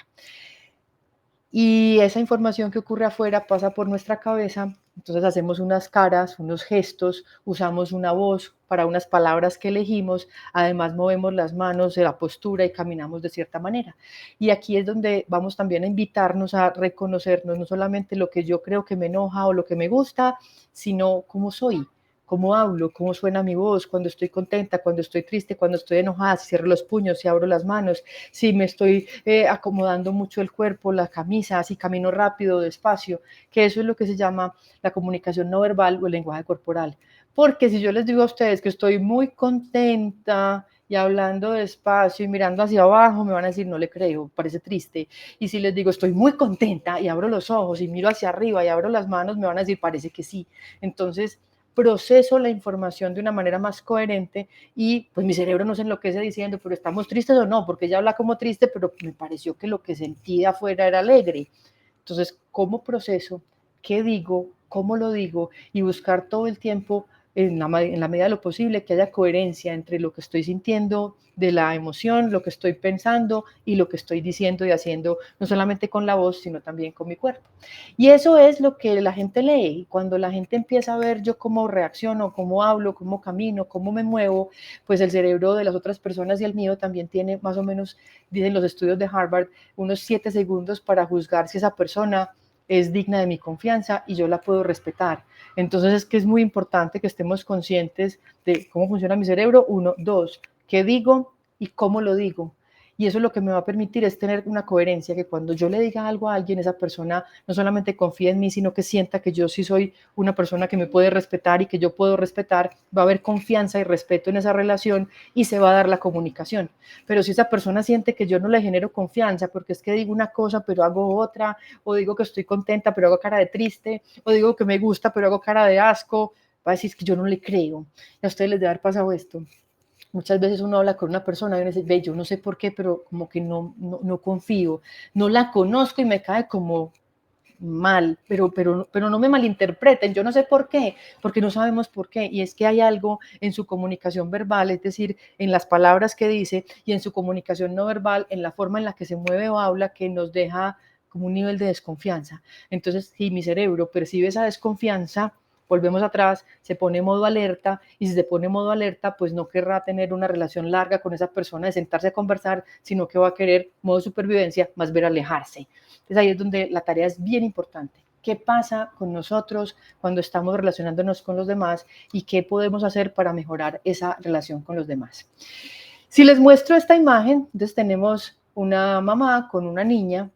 Y esa información que ocurre afuera pasa por nuestra cabeza, entonces hacemos unas caras, unos gestos, usamos una voz para unas palabras que elegimos, además movemos las manos, la postura y caminamos de cierta manera. Y aquí es donde vamos también a invitarnos a reconocernos no solamente lo que yo creo que me enoja o lo que me gusta, sino cómo soy, cómo hablo, cómo suena mi voz, cuando estoy contenta, cuando estoy triste, cuando estoy enojada, si cierro los puños, si abro las manos, si me estoy acomodando mucho el cuerpo, la camisa, si camino rápido, despacio, que eso es lo que se llama la comunicación no verbal o el lenguaje corporal. Porque si yo les digo a ustedes que estoy muy contenta y hablando despacio y mirando hacia abajo, me van a decir, no le creo, parece triste. Y si les digo, estoy muy contenta y abro los ojos y miro hacia arriba y abro las manos, me van a decir, parece que sí. Entonces, proceso la información de una manera más coherente y pues mi cerebro no se enloquece diciendo, pero estamos tristes o no, porque ella habla como triste, pero me pareció que lo que sentía afuera era alegre. Entonces, ¿cómo proceso? ¿Qué digo? ¿Cómo lo digo? Y buscar todo el tiempo, en la medida de lo posible, que haya coherencia entre lo que estoy sintiendo de la emoción, lo que estoy pensando y lo que estoy diciendo y haciendo, no solamente con la voz, sino también con mi cuerpo. Y eso es lo que la gente lee. Y cuando la gente empieza a ver yo cómo reacciono, cómo hablo, cómo camino, cómo me muevo, pues el cerebro de las otras personas y el mío también tiene más o menos, dicen los estudios de Harvard, unos 7 segundos para juzgar si esa persona es digna de mi confianza y yo la puedo respetar. Entonces es que es muy importante que estemos conscientes de cómo funciona mi cerebro. 1, 2, qué digo y cómo lo digo. Y eso lo que me va a permitir es tener una coherencia, que cuando yo le diga algo a alguien, esa persona no solamente confíe en mí, sino que sienta que yo sí soy una persona que me puede respetar y que yo puedo respetar, va a haber confianza y respeto en esa relación y se va a dar la comunicación. Pero si esa persona siente que yo no le genero confianza, porque es que digo una cosa pero hago otra, o digo que estoy contenta pero hago cara de triste, o digo que me gusta pero hago cara de asco, va a decir que yo no le creo. Y a ustedes les debe haber pasado esto. Muchas veces uno habla con una persona y uno dice, ve, yo no sé por qué, pero como que no confío, no la conozco y me cae como mal, pero no me malinterpreten, yo no sé por qué, porque no sabemos por qué, y es que hay algo en su comunicación verbal, es decir, en las palabras que dice, y en su comunicación no verbal, en la forma en la que se mueve o habla, que nos deja como un nivel de desconfianza. Entonces, si mi cerebro percibe esa desconfianza, volvemos atrás, se pone modo alerta, y si se pone modo alerta, pues no querrá tener una relación larga con esa persona, de sentarse a conversar, sino que va a querer modo supervivencia, más ver alejarse. Entonces ahí es donde la tarea es bien importante. ¿Qué pasa con nosotros cuando estamos relacionándonos con los demás y qué podemos hacer para mejorar esa relación con los demás? Si les muestro esta imagen, entonces tenemos una mamá con una niña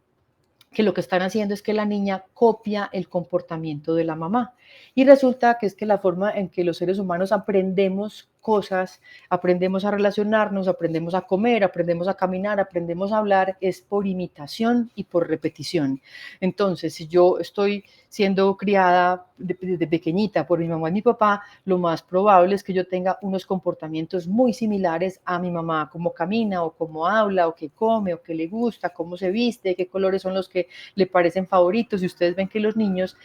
que lo que están haciendo es que la niña copia el comportamiento de la mamá. Y resulta que es que la forma en que los seres humanos aprendemos cosas, aprendemos a relacionarnos, aprendemos a comer, aprendemos a caminar, aprendemos a hablar, es por imitación y por repetición. Entonces, si yo estoy siendo criada desde pequeñita por mi mamá y mi papá, lo más probable es que yo tenga unos comportamientos muy similares a mi mamá, cómo camina o cómo habla o qué come o qué le gusta, cómo se viste, qué colores son los que le parecen favoritos. Y ustedes ven que los niños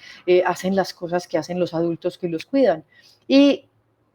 hacen las cosas que hacen los adultos que los cuidan. Y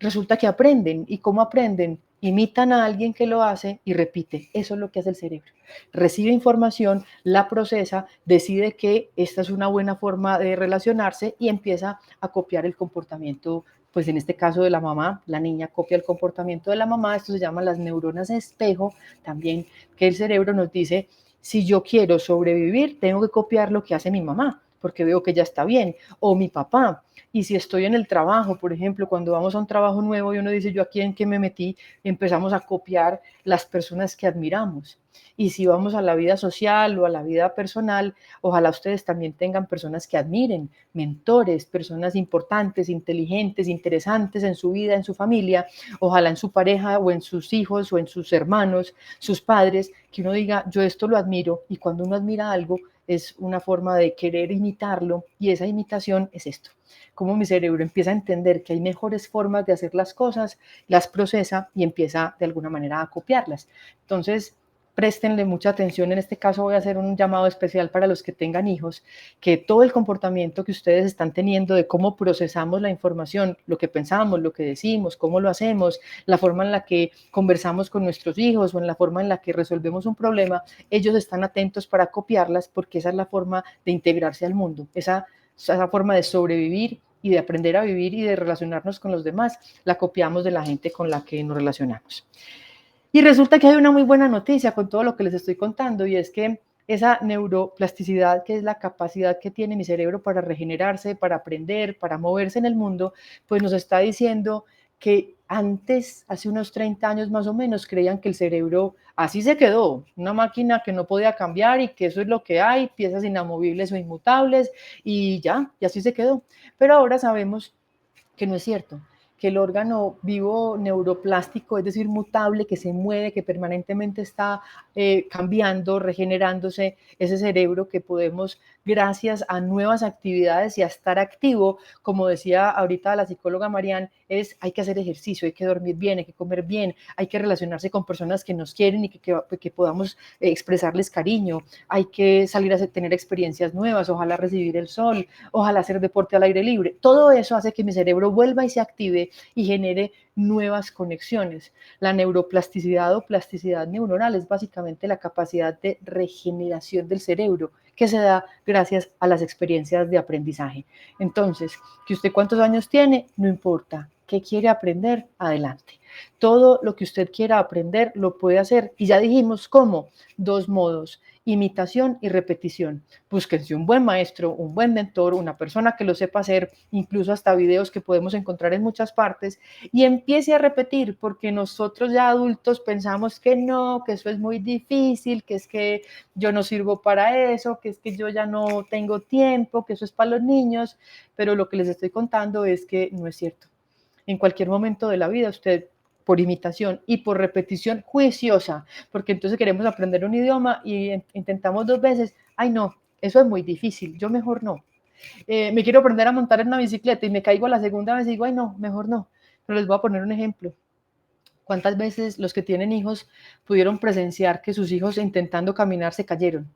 resulta que aprenden. ¿Y cómo aprenden? Imitan a alguien que lo hace y repite. Eso es lo que hace el cerebro. Recibe información, la procesa, decide que esta es una buena forma de relacionarse y empieza a copiar el comportamiento, pues en este caso de la mamá. La niña copia el comportamiento de la mamá. Esto se llama las neuronas espejo, también, que el cerebro nos dice, si yo quiero sobrevivir, tengo que copiar lo que hace mi mamá, porque veo que ella está bien, o mi papá. Y si estoy en el trabajo, por ejemplo, cuando vamos a un trabajo nuevo y uno dice, yo aquí en qué me metí, empezamos a copiar las personas que admiramos. Y si vamos a la vida social o a la vida personal, ojalá ustedes también tengan personas que admiren, mentores, personas importantes, inteligentes, interesantes en su vida, en su familia, ojalá en su pareja o en sus hijos o en sus hermanos, sus padres, que uno diga, yo esto lo admiro. Y cuando uno admira algo, es una forma de querer imitarlo, y esa imitación es esto, cómo mi cerebro empieza a entender que hay mejores formas de hacer las cosas, las procesa y empieza de alguna manera a copiarlas. Entonces, préstenle mucha atención. En este caso voy a hacer un llamado especial para los que tengan hijos, que todo el comportamiento que ustedes están teniendo de cómo procesamos la información, lo que pensamos, lo que decimos, cómo lo hacemos, la forma en la que conversamos con nuestros hijos o en la forma en la que resolvemos un problema, ellos están atentos para copiarlas, porque esa es la forma de integrarse al mundo, esa forma de sobrevivir y de aprender a vivir y de relacionarnos con los demás, la copiamos de la gente con la que nos relacionamos. Y resulta que hay una muy buena noticia con todo lo que les estoy contando, y es que esa neuroplasticidad, que es la capacidad que tiene mi cerebro para regenerarse, para aprender, para moverse en el mundo, pues nos está diciendo que antes, hace unos 30 años más o menos, creían que el cerebro así se quedó, una máquina que no podía cambiar y que eso es lo que hay, piezas inamovibles o inmutables, y ya, y así se quedó. Pero ahora sabemos que no es cierto, que el órgano vivo neuroplástico, es decir, mutable, que se mueve, que permanentemente está cambiando, regenerándose, ese cerebro que podemos, gracias a nuevas actividades y a estar activo, como decía ahorita la psicóloga Marian, hay que hacer ejercicio, hay que dormir bien, hay que comer bien, hay que relacionarse con personas que nos quieren y que podamos expresarles cariño, hay que salir a tener experiencias nuevas, ojalá recibir el sol, ojalá hacer deporte al aire libre. Todo eso hace que mi cerebro vuelva y se active y genere nuevas conexiones. La neuroplasticidad o plasticidad neuronal es básicamente la capacidad de regeneración del cerebro que se da gracias a las experiencias de aprendizaje. Entonces, que usted cuántos años tiene, no importa. ¿Qué quiere aprender? Adelante. Todo lo que usted quiera aprender lo puede hacer, y ya dijimos cómo, 2 modos: imitación y repetición. Búsquense un buen maestro, un buen mentor, una persona que lo sepa hacer, incluso hasta videos que podemos encontrar en muchas partes, y empiece a repetir, porque nosotros ya adultos pensamos que no, que eso es muy difícil, que es que yo no sirvo para eso, que es que yo ya no tengo tiempo, que eso es para los niños, pero lo que les estoy contando es que no es cierto. En cualquier momento de la vida usted, por imitación y por repetición juiciosa, porque entonces queremos aprender un idioma y intentamos 2 veces, ay no, eso es muy difícil, yo mejor no. Me quiero aprender a montar en una bicicleta y me caigo a la segunda vez y digo, ay no, mejor no. Pero les voy a poner un ejemplo. ¿Cuántas veces los que tienen hijos pudieron presenciar que sus hijos intentando caminar se cayeron?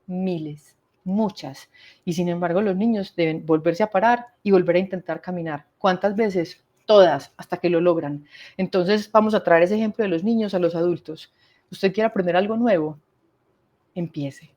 Miles, muchas. Y sin embargo los niños deben volverse a parar y volver a intentar caminar. ¿Cuántas veces? Todas, hasta que lo logran. Entonces vamos a traer ese ejemplo de los niños a los adultos. ¿Usted quiere aprender algo nuevo? Empiece,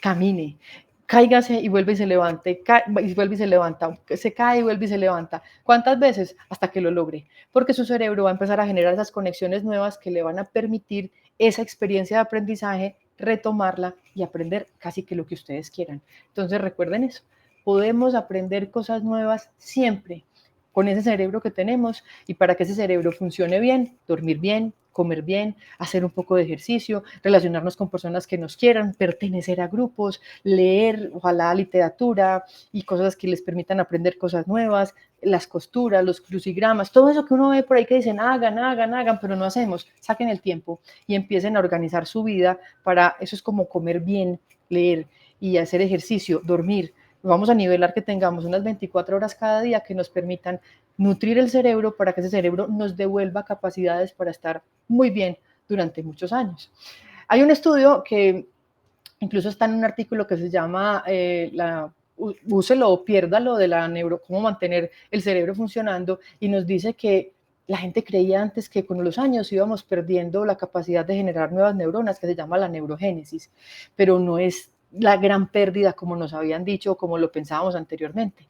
camine, cáigase y vuelve y se levante, y vuelve y se levanta, se cae y vuelve y se levanta. ¿Cuántas veces? Hasta que lo logre, porque su cerebro va a empezar a generar esas conexiones nuevas que le van a permitir esa experiencia de aprendizaje, retomarla y aprender casi que lo que ustedes quieran. Entonces recuerden eso, podemos aprender cosas nuevas siempre con ese cerebro que tenemos, y para que ese cerebro funcione bien, dormir bien, comer bien, hacer un poco de ejercicio, relacionarnos con personas que nos quieran, pertenecer a grupos, leer, ojalá literatura y cosas que les permitan aprender cosas nuevas, las costuras, los crucigramas, todo eso que uno ve por ahí que dicen hagan, pero no hacemos. Saquen el tiempo y empiecen a organizar su vida para eso. Es como comer bien, leer y hacer ejercicio, dormir. Vamos a nivelar que tengamos unas 24 horas cada día que nos permitan nutrir el cerebro para que ese cerebro nos devuelva capacidades para estar muy bien durante muchos años. Hay un estudio que incluso está en un artículo que se llama úselo o piérdalo, de la cómo mantener el cerebro funcionando, y nos dice que la gente creía antes que con los años íbamos perdiendo la capacidad de generar nuevas neuronas, que se llama la neurogénesis, pero no es la gran pérdida como nos habían dicho o como lo pensábamos anteriormente.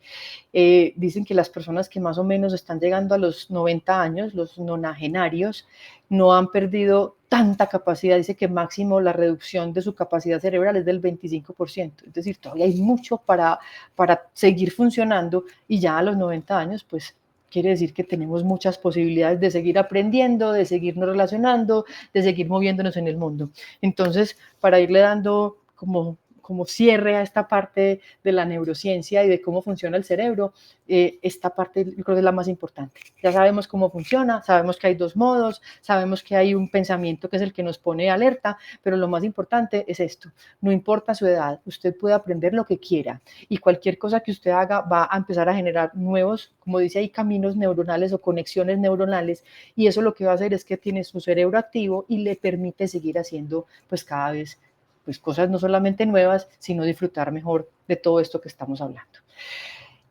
Dicen que las personas que más o menos están llegando a los 90 años, los nonagenarios, no han perdido tanta capacidad. Dice que máximo la reducción de su capacidad cerebral es del 25%. Es decir, todavía hay mucho para seguir funcionando, y ya a los 90 años, pues quiere decir que tenemos muchas posibilidades de seguir aprendiendo, de seguirnos relacionando, de seguir moviéndonos en el mundo. Entonces, para irle dando como como cierre a esta parte de la neurociencia y de cómo funciona el cerebro, esta parte yo creo que es la más importante. Ya sabemos cómo funciona, sabemos que hay dos modos, sabemos que hay un pensamiento que es el que nos pone alerta, pero lo más importante es esto, no importa su edad, usted puede aprender lo que quiera y cualquier cosa que usted haga va a empezar a generar nuevos, como dice ahí, caminos neuronales o conexiones neuronales, y eso lo que va a hacer es que tiene su cerebro activo y le permite seguir haciendo pues cada vez pues cosas no solamente nuevas, sino disfrutar mejor de todo esto que estamos hablando.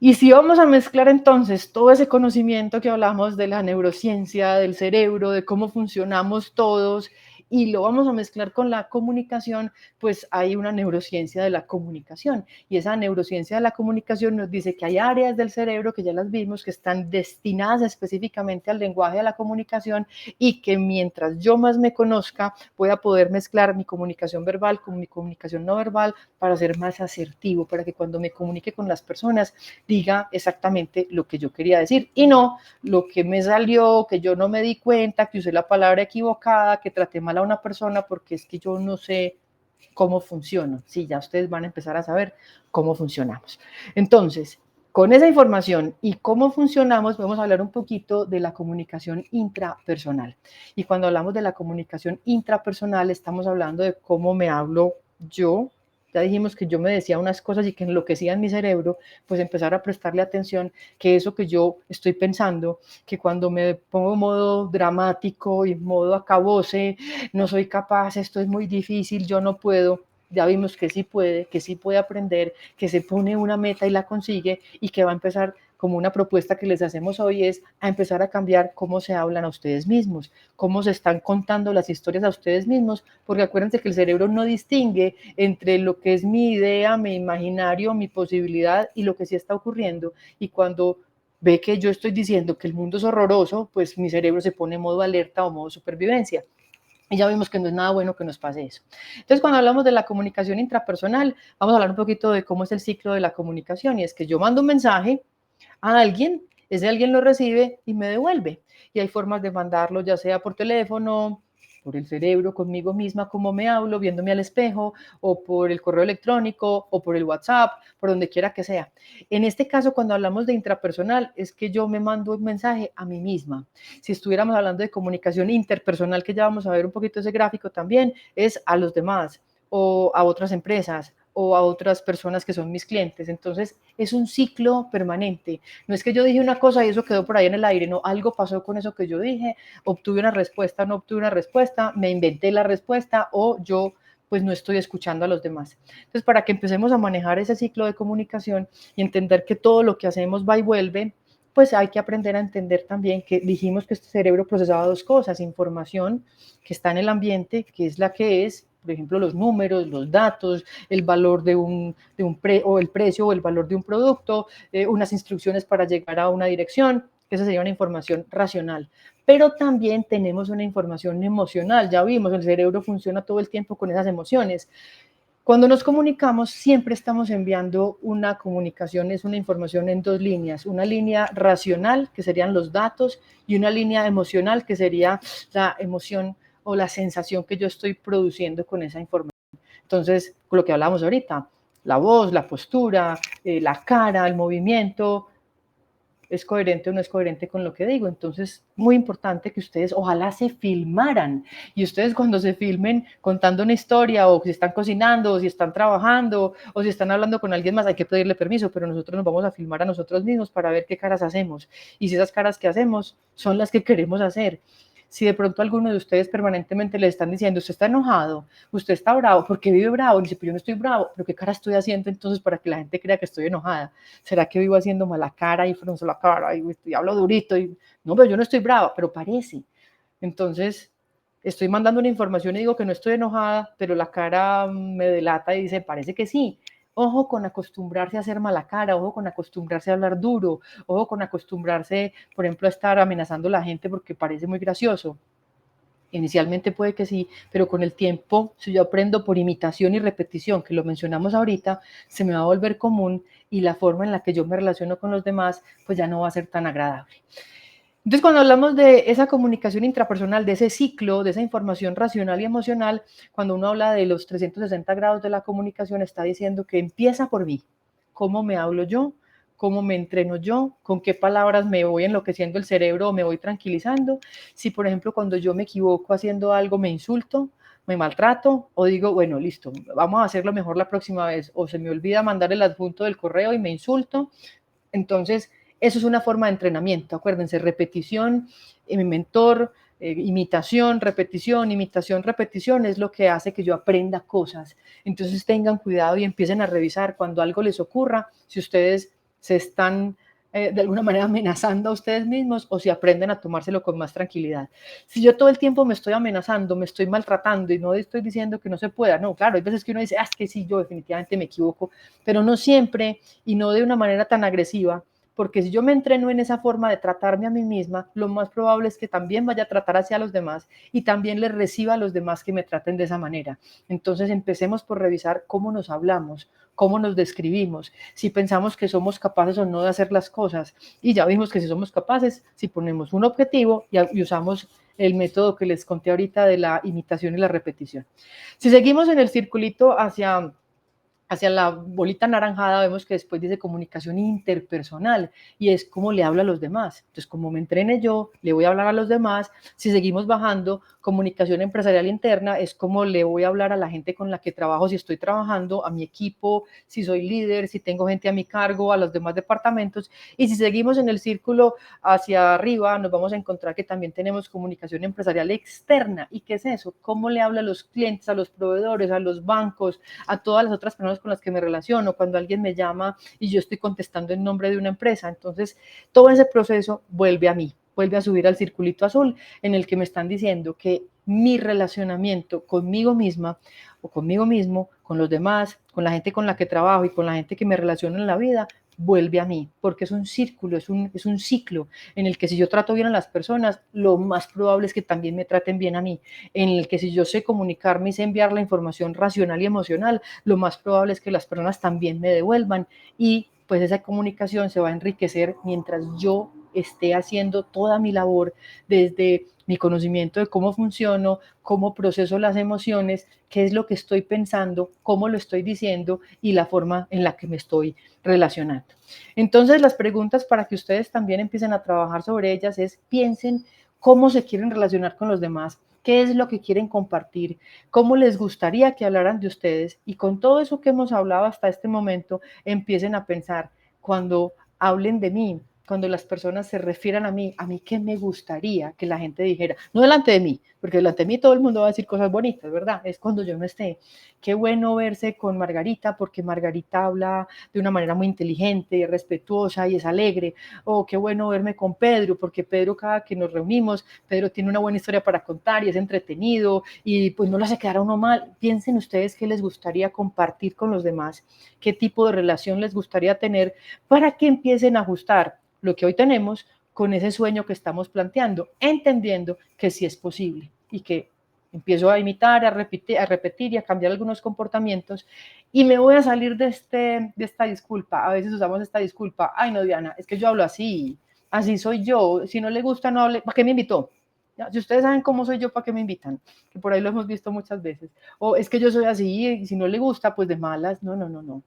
Y si vamos a mezclar entonces todo ese conocimiento que hablamos de la neurociencia, del cerebro, de cómo funcionamos todos, y lo vamos a mezclar con la comunicación, pues hay una neurociencia de la comunicación. Y esa neurociencia de la comunicación nos dice que hay áreas del cerebro, que ya las vimos, que están destinadas específicamente al lenguaje de la comunicación y que mientras yo más me conozca, voy a poder mezclar mi comunicación verbal con mi comunicación no verbal para ser más asertivo, para que cuando me comunique con las personas diga exactamente lo que yo quería decir y no lo que me salió, que yo no me di cuenta, que usé la palabra equivocada, que traté mal a una persona porque es que yo no sé cómo funciona. Sí, ya ustedes van a empezar a saber cómo funcionamos. Entonces, con esa información y cómo funcionamos, vamos a hablar un poquito de la comunicación intrapersonal. Y cuando hablamos de la comunicación intrapersonal, estamos hablando de cómo me hablo yo. Ya dijimos que yo me decía unas cosas y que enloquecían mi cerebro, pues empezar a prestarle atención que eso que yo estoy pensando, que cuando me pongo en modo dramático y modo acabose, no soy capaz, esto es muy difícil, yo no puedo, ya vimos que sí puede aprender, que se pone una meta y la consigue y que va a empezar como una propuesta que les hacemos hoy es a empezar a cambiar cómo se hablan a ustedes mismos, cómo se están contando las historias a ustedes mismos, porque acuérdense que el cerebro no distingue entre lo que es mi idea, mi imaginario, mi posibilidad y lo que sí está ocurriendo. Y cuando ve que yo estoy diciendo que el mundo es horroroso, pues mi cerebro se pone en modo alerta o modo supervivencia. Y ya vimos que no es nada bueno que nos pase eso. Entonces, cuando hablamos de la comunicación intrapersonal, vamos a hablar un poquito de cómo es el ciclo de la comunicación. Y es que yo mando un mensaje a alguien, ese alguien lo recibe y me devuelve. Y hay formas de mandarlo, ya sea por teléfono, por el cerebro, conmigo misma, cómo me hablo, viéndome al espejo, o por el correo electrónico, o por el WhatsApp, por donde quiera que sea. En este caso, cuando hablamos de intrapersonal, es que yo me mando un mensaje a mí misma. Si estuviéramos hablando de comunicación interpersonal, que ya vamos a ver un poquito ese gráfico también, es a los demás, o a otras empresas, o a otras personas que son mis clientes. Entonces, es un ciclo permanente. No es que yo dije una cosa y eso quedó por ahí en el aire, no, algo pasó con eso que yo dije, obtuve una respuesta, no obtuve una respuesta, me inventé la respuesta o yo pues no estoy escuchando a los demás. Entonces, para que empecemos a manejar ese ciclo de comunicación y entender que todo lo que hacemos va y vuelve, pues hay que aprender a entender también que dijimos que este cerebro procesaba dos cosas, información que está en el ambiente, que es la que es, por ejemplo, los números, los datos, el valor o el precio o el valor de un producto, unas instrucciones para llegar a una dirección, esa sería una información racional. Pero también tenemos una información emocional, ya vimos, el cerebro funciona todo el tiempo con esas emociones. Cuando nos comunicamos, siempre estamos enviando una comunicación, es una información en dos líneas, una línea racional, que serían los datos, y una línea emocional, que sería la emoción o la sensación que yo estoy produciendo con esa información. Entonces, con lo que hablábamos ahorita, la voz, la postura, la cara, el movimiento, ¿es coherente o no es coherente con lo que digo? Entonces, muy importante que ustedes ojalá se filmaran y ustedes cuando se filmen contando una historia o si están cocinando o si están trabajando o si están hablando con alguien más, hay que pedirle permiso, pero nosotros nos vamos a filmar a nosotros mismos para ver qué caras hacemos y si esas caras que hacemos son las que queremos hacer. Si de pronto alguno de ustedes permanentemente le están diciendo, usted está enojado, usted está bravo, ¿por qué vive bravo? Dice, pero yo no estoy bravo, pero ¿qué cara estoy haciendo entonces para que la gente crea que estoy enojada? ¿Será que vivo haciendo mala cara y frunzo la cara y hablo durito? No, pero yo no estoy brava, pero parece. Entonces, estoy mandando una información y digo que no estoy enojada, pero la cara me delata y dice, parece que sí. Ojo con acostumbrarse a hacer mala cara, ojo con acostumbrarse a hablar duro, ojo con acostumbrarse, por ejemplo, a estar amenazando a la gente porque parece muy gracioso. Inicialmente puede que sí, pero con el tiempo, si yo aprendo por imitación y repetición, que lo mencionamos ahorita, se me va a volver común y la forma en la que yo me relaciono con los demás, pues ya no va a ser tan agradable. Entonces, cuando hablamos de esa comunicación intrapersonal, de ese ciclo, de esa información racional y emocional, cuando uno habla de los 360 grados de la comunicación, está diciendo que empieza por mí. ¿Cómo me hablo yo? ¿Cómo me entreno yo? ¿Con qué palabras me voy enloqueciendo el cerebro o me voy tranquilizando? Si, por ejemplo, cuando yo me equivoco haciendo algo, me insulto, me maltrato, o digo, bueno, listo, vamos a hacerlo mejor la próxima vez, o se me olvida mandar el adjunto del correo y me insulto. Entonces, eso es una forma de entrenamiento, acuérdense, repetición, mi mentor, imitación, repetición es lo que hace que yo aprenda cosas. Entonces tengan cuidado y empiecen a revisar cuando algo les ocurra, si ustedes se están de alguna manera amenazando a ustedes mismos o si aprenden a tomárselo con más tranquilidad. Si yo todo el tiempo me estoy amenazando, me estoy maltratando y no estoy diciendo que no se pueda, no, claro, hay veces que uno dice, es que sí, yo definitivamente me equivoco, pero no siempre y no de una manera tan agresiva, porque si yo me entreno en esa forma de tratarme a mí misma, lo más probable es que también vaya a tratar hacia los demás y también les reciba a los demás que me traten de esa manera. Entonces empecemos por revisar cómo nos hablamos, cómo nos describimos, si pensamos que somos capaces o no de hacer las cosas. Y ya vimos que si somos capaces, si ponemos un objetivo y usamos el método que les conté ahorita de la imitación y la repetición. Si seguimos en el circulito hacia la bolita anaranjada, vemos que después dice comunicación interpersonal y es cómo le hablo a los demás. Entonces, como me entrene yo, le voy a hablar a los demás. Si seguimos bajando, comunicación empresarial interna es cómo le voy a hablar a la gente con la que trabajo, si estoy trabajando, a mi equipo, si soy líder, si tengo gente a mi cargo, a los demás departamentos. Y si seguimos en el círculo hacia arriba, nos vamos a encontrar que también tenemos comunicación empresarial externa. ¿Y qué es eso? ¿Cómo le hablo a los clientes, a los proveedores, a los bancos, a todas las otras personas con las que me relaciono, cuando alguien me llama y yo estoy contestando en nombre de una empresa? Entonces, todo ese proceso vuelve a mí, vuelve a subir al circulito azul en el que me están diciendo que mi relacionamiento conmigo misma o conmigo mismo, con los demás, con la gente con la que trabajo y con la gente que me relaciono en la vida, vuelve a mí, porque es un círculo, es un ciclo en el que si yo trato bien a las personas, lo más probable es que también me traten bien a mí, en el que si yo sé comunicarme y sé enviar la información racional y emocional, lo más probable es que las personas también me devuelvan y pues esa comunicación se va a enriquecer mientras yo esté haciendo toda mi labor desde mi conocimiento de cómo funciono, cómo proceso las emociones, qué es lo que estoy pensando, cómo lo estoy diciendo y la forma en la que me estoy relacionando. Entonces, las preguntas para que ustedes también empiecen a trabajar sobre ellas es: piensen cómo se quieren relacionar con los demás, qué es lo que quieren compartir, cómo les gustaría que hablaran de ustedes, y con todo eso que hemos hablado hasta este momento, empiecen a pensar, cuando hablen de mí, cuando las personas se refieran a mí qué me gustaría que la gente dijera, no delante de mí, porque delante de mí todo el mundo va a decir cosas bonitas, ¿verdad? Es cuando yo no esté. Qué bueno verse con Margarita, porque Margarita habla de una manera muy inteligente, respetuosa y es alegre. O qué bueno verme con Pedro, porque Pedro, cada que nos reunimos, Pedro tiene una buena historia para contar y es entretenido y pues no le hace quedar a uno mal. Piensen ustedes qué les gustaría compartir con los demás, qué tipo de relación les gustaría tener, para que empiecen a ajustar lo que hoy tenemos con ese sueño que estamos planteando, entendiendo que sí es posible y que empiezo a imitar, a repetir y a cambiar algunos comportamientos y me voy a salir de esta disculpa. A veces usamos esta disculpa: ay no, Diana, es que yo hablo así soy yo, si no le gusta no hable, ¿para qué me invitó? Si ustedes saben cómo soy yo, ¿para qué me invitan? Que por ahí lo hemos visto muchas veces. O es que yo soy así y si no le gusta, pues de malas. No, no, no, no.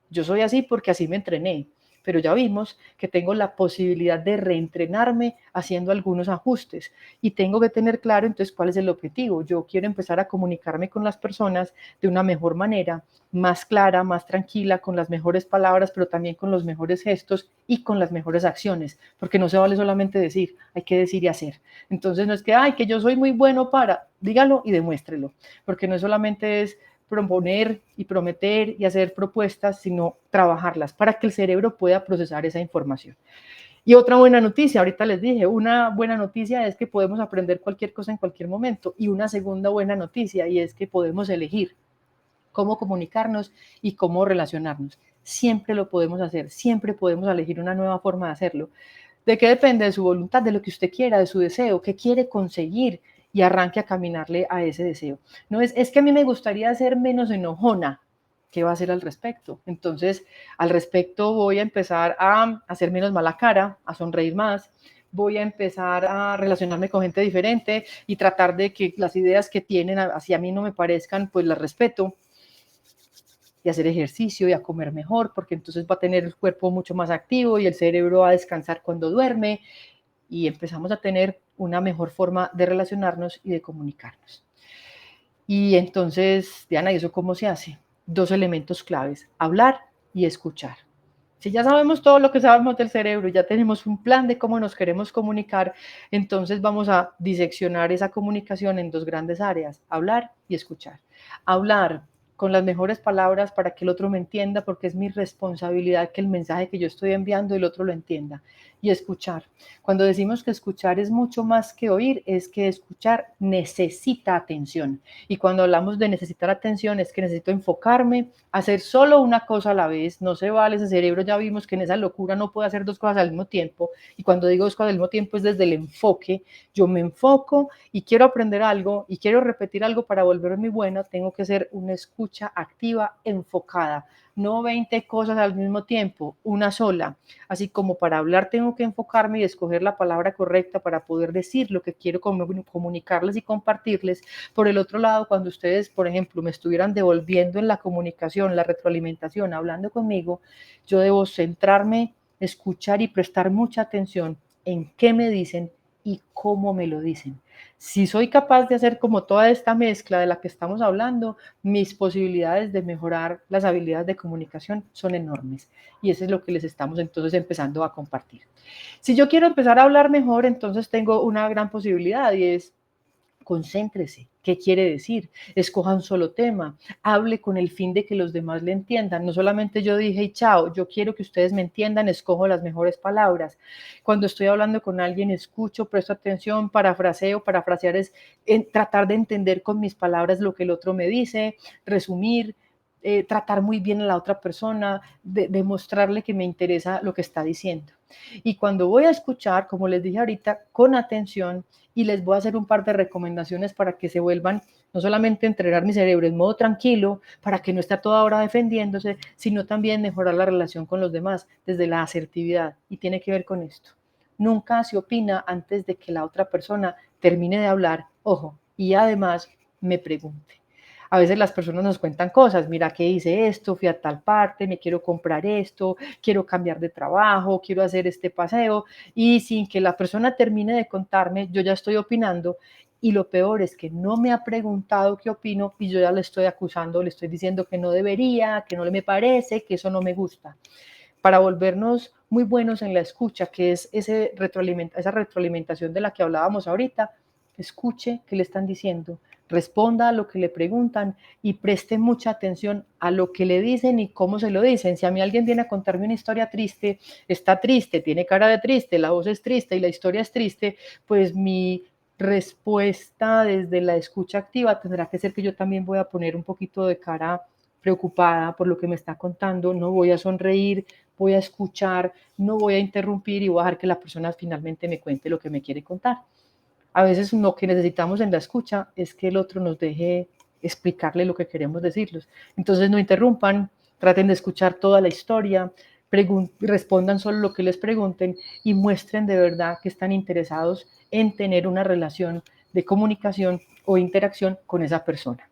Yo soy así porque así me entrené, pero ya vimos que tengo la posibilidad de reentrenarme haciendo algunos ajustes y tengo que tener claro entonces cuál es el objetivo. Yo quiero empezar a comunicarme con las personas de una mejor manera, más clara, más tranquila, con las mejores palabras, pero también con los mejores gestos y con las mejores acciones, porque no se vale solamente decir, hay que decir y hacer. Entonces no es que, ay, que yo soy muy bueno para, dígalo y demuéstrelo, porque no solamente es proponer y prometer y hacer propuestas, sino trabajarlas para que el cerebro pueda procesar esa información. Y otra buena noticia, ahorita les dije, una buena noticia es que podemos aprender cualquier cosa en cualquier momento, y una segunda buena noticia, y es que podemos elegir cómo comunicarnos y cómo relacionarnos. Siempre lo podemos hacer, siempre podemos elegir una nueva forma de hacerlo. ¿De qué depende? De su voluntad, de lo que usted quiera, de su deseo, qué quiere conseguir, y arranque a caminarle a ese deseo. No es que a mí me gustaría ser menos enojona. ¿Qué va a hacer al respecto? Entonces, al respecto voy a empezar a hacer menos mala cara, a sonreír más, voy a empezar a relacionarme con gente diferente y tratar de que las ideas que tienen hacia mí no me parezcan, pues las respeto, y hacer ejercicio y a comer mejor, porque entonces va a tener el cuerpo mucho más activo y el cerebro va a descansar cuando duerme, y empezamos a tener una mejor forma de relacionarnos y de comunicarnos. Y entonces, Diana, ¿y eso cómo se hace? 2 elementos claves: hablar y escuchar. Si ya sabemos todo lo que sabemos del cerebro, ya tenemos un plan de cómo nos queremos comunicar, entonces vamos a diseccionar esa comunicación en 2 grandes áreas: hablar y escuchar. Hablar con las mejores palabras para que el otro me entienda, porque es mi responsabilidad que el mensaje que yo estoy enviando el otro lo entienda. Y escuchar. Cuando decimos que escuchar es mucho más que oír, es que escuchar necesita atención. Y cuando hablamos de necesitar atención, es que necesito enfocarme, hacer solo una cosa a la vez. No se vale, ese cerebro ya vimos que en esa locura no puede hacer 2 cosas al mismo tiempo. Y cuando digo 2 cosas al mismo tiempo es desde el enfoque. Yo me enfoco y quiero aprender algo y quiero repetir algo para volverme buena. Tengo que ser una escucha activa, enfocada. No 20 cosas al mismo tiempo, una sola. Así como para hablar tengo que enfocarme y escoger la palabra correcta para poder decir lo que quiero comunicarles y compartirles. Por el otro lado, cuando ustedes, por ejemplo, me estuvieran devolviendo en la comunicación, la retroalimentación, hablando conmigo, yo debo centrarme, escuchar y prestar mucha atención en qué me dicen y cómo me lo dicen. Si soy capaz de hacer como toda esta mezcla de la que estamos hablando, mis posibilidades de mejorar las habilidades de comunicación son enormes. Y eso es lo que les estamos entonces empezando a compartir. Si yo quiero empezar a hablar mejor, entonces tengo una gran posibilidad, y es: concéntrese. ¿Qué quiere decir? Escoja un solo tema, hable con el fin de que los demás le entiendan. No solamente yo dije y chao, yo quiero que ustedes me entiendan, escojo las mejores palabras. Cuando estoy hablando con alguien, escucho, presto atención, parafraseo. Parafrasear es tratar de entender con mis palabras lo que el otro me dice, resumir, tratar muy bien a la otra persona, demostrarle que me interesa lo que está diciendo. Y cuando voy a escuchar, como les dije ahorita, con atención, y les voy a hacer un par de recomendaciones para que se vuelvan, no solamente entrenar mi cerebro en modo tranquilo, para que no esté a toda hora defendiéndose, sino también mejorar la relación con los demás desde la asertividad. Y tiene que ver con esto: nunca se opina antes de que la otra persona termine de hablar, ojo, y además me pregunte. A veces las personas nos cuentan cosas: mira que hice esto, fui a tal parte, me quiero comprar esto, quiero cambiar de trabajo, quiero hacer este paseo, y sin que la persona termine de contarme, yo ya estoy opinando, y lo peor es que no me ha preguntado qué opino y yo ya le estoy acusando, le estoy diciendo que no debería, que no le me parece, que eso no me gusta. Para volvernos muy buenos en la escucha, que es esa retroalimentación de la que hablábamos ahorita, escuche qué le están diciendo, responda a lo que le preguntan y preste mucha atención a lo que le dicen y cómo se lo dicen. Si a mí alguien viene a contarme una historia triste, está triste, tiene cara de triste, la voz es triste y la historia es triste, pues mi respuesta desde la escucha activa tendrá que ser que yo también voy a poner un poquito de cara preocupada por lo que me está contando, no voy a sonreír, voy a escuchar, no voy a interrumpir y voy a dejar que la persona finalmente me cuente lo que me quiere contar. A veces lo que necesitamos en la escucha es que el otro nos deje explicarle lo que queremos decirles. Entonces no interrumpan, traten de escuchar toda la historia, respondan solo lo que les pregunten y muestren de verdad que están interesados en tener una relación de comunicación o interacción con esa persona.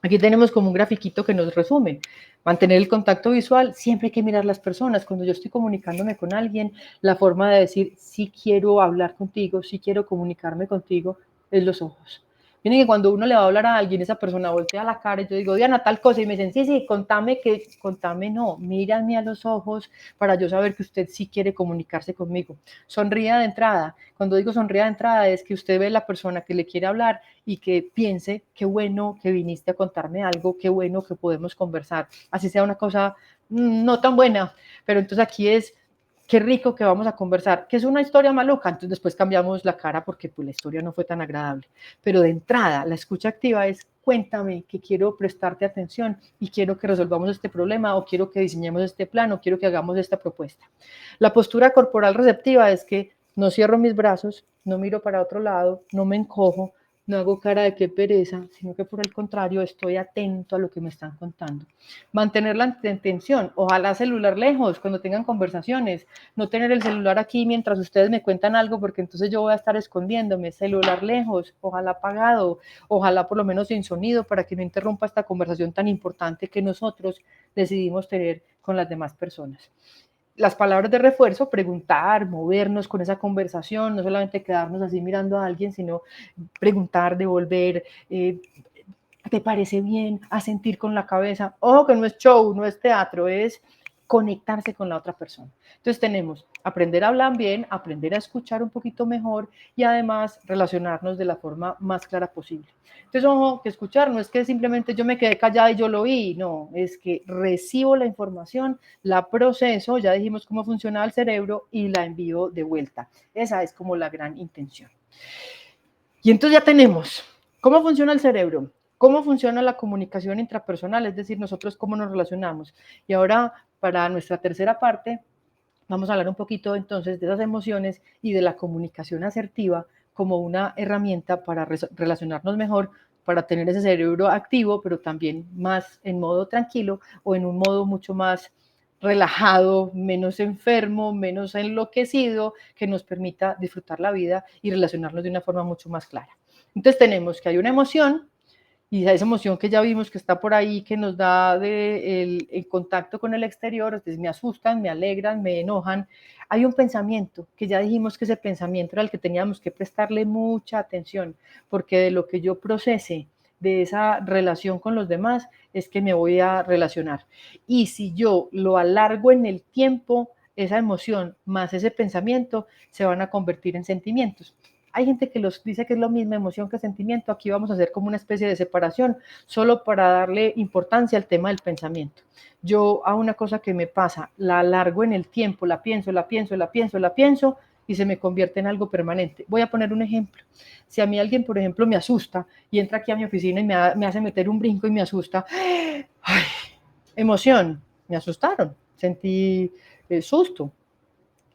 Aquí tenemos como un grafiquito que nos resume. Mantener el contacto visual, siempre hay que mirar las personas. Cuando yo estoy comunicándome con alguien, la forma de decir sí quiero hablar contigo, sí quiero comunicarme contigo, es los ojos. Miren que cuando uno le va a hablar a alguien, esa persona voltea la cara y yo digo: Diana, tal cosa, y me dicen sí, contame, no, mírame a los ojos para yo saber que usted sí quiere comunicarse conmigo. Sonría de entrada. Cuando digo sonría de entrada es que usted ve a la persona que le quiere hablar y que piense: qué bueno que viniste a contarme algo, qué bueno que podemos conversar, así sea una cosa no tan buena, pero entonces aquí es: qué rico que vamos a conversar, que es una historia maluca, entonces después cambiamos la cara porque pues la historia no fue tan agradable, pero de entrada la escucha activa es: cuéntame, que quiero prestarte atención y quiero que resolvamos este problema, o quiero que diseñemos este plan, o quiero que hagamos esta propuesta. La postura corporal receptiva es que no cierro mis brazos, no miro para otro lado, no me encojo, no hago cara de qué pereza, sino que por el contrario estoy atento a lo que me están contando. Mantener la atención, ojalá celular lejos cuando tengan conversaciones, no tener el celular aquí mientras ustedes me cuentan algo, porque entonces yo voy a estar escondiéndome. Celular lejos, ojalá apagado, ojalá por lo menos sin sonido, para que no interrumpa esta conversación tan importante que nosotros decidimos tener con las demás personas. Las palabras de refuerzo, preguntar, movernos con esa conversación, no solamente quedarnos así mirando a alguien, sino preguntar, devolver, ¿te parece bien? A sentir con la cabeza. Ojo que no es show, no es teatro, es conectarse con la otra persona. Entonces tenemos aprender a hablar bien, aprender a escuchar un poquito mejor y además relacionarnos de la forma más clara posible. Entonces, ojo, que escuchar no es que simplemente yo me quedé callada y yo lo oí, no, es que recibo la información, la proceso, ya dijimos cómo funciona el cerebro y la envío de vuelta. Esa es como la gran intención. Y entonces ya tenemos cómo funciona el cerebro, cómo funciona la comunicación intrapersonal, es decir, nosotros cómo nos relacionamos. Y ahora, para nuestra tercera parte, vamos a hablar un poquito entonces de esas emociones y de la comunicación asertiva como una herramienta para relacionarnos mejor, para tener ese cerebro activo, pero también más en modo tranquilo o en un modo mucho más relajado, menos enfermo, menos enloquecido, que nos permita disfrutar la vida y relacionarnos de una forma mucho más clara. Entonces tenemos que hay una emoción, y esa emoción que ya vimos que está por ahí, que nos da el contacto con el exterior, entonces me asustan, me alegran, me enojan. Hay un pensamiento, que ya dijimos que ese pensamiento era el que teníamos que prestarle mucha atención, porque de lo que yo procese de esa relación con los demás es que me voy a relacionar. Y si yo lo alargo en el tiempo, esa emoción más ese pensamiento se van a convertir en sentimientos. Hay gente que los dice que es lo mismo emoción que sentimiento. Aquí vamos a hacer como una especie de separación, solo para darle importancia al tema del pensamiento. Yo a una cosa que me pasa, la alargo en el tiempo, la pienso y se me convierte en algo permanente. Voy a poner un ejemplo. Si a mí alguien, por ejemplo, me asusta y entra aquí a mi oficina y me hace meter un brinco y me asusta, ¡ay! Emoción, me asustaron, sentí susto.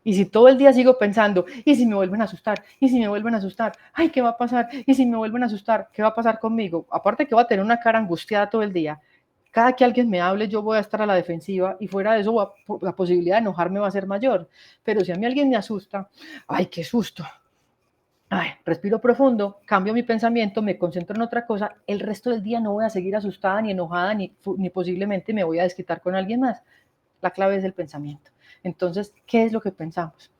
Y si todo el día sigo pensando, ¿y si me vuelven a asustar? ¿Y si me vuelven a asustar? Ay, ¿qué va a pasar? ¿Y si me vuelven a asustar? ¿Qué va a pasar conmigo? Aparte que voy a tener una cara angustiada todo el día. Cada que alguien me hable, yo voy a estar a la defensiva y fuera de eso la posibilidad de enojarme va a ser mayor. Pero si a mí alguien me asusta, ¡ay, qué susto! Ay, respiro profundo, cambio mi pensamiento, me concentro en otra cosa, el resto del día no voy a seguir asustada ni enojada ni posiblemente me voy a desquitar con alguien más. La clave es el pensamiento. Entonces, ¿qué es lo que pensamos?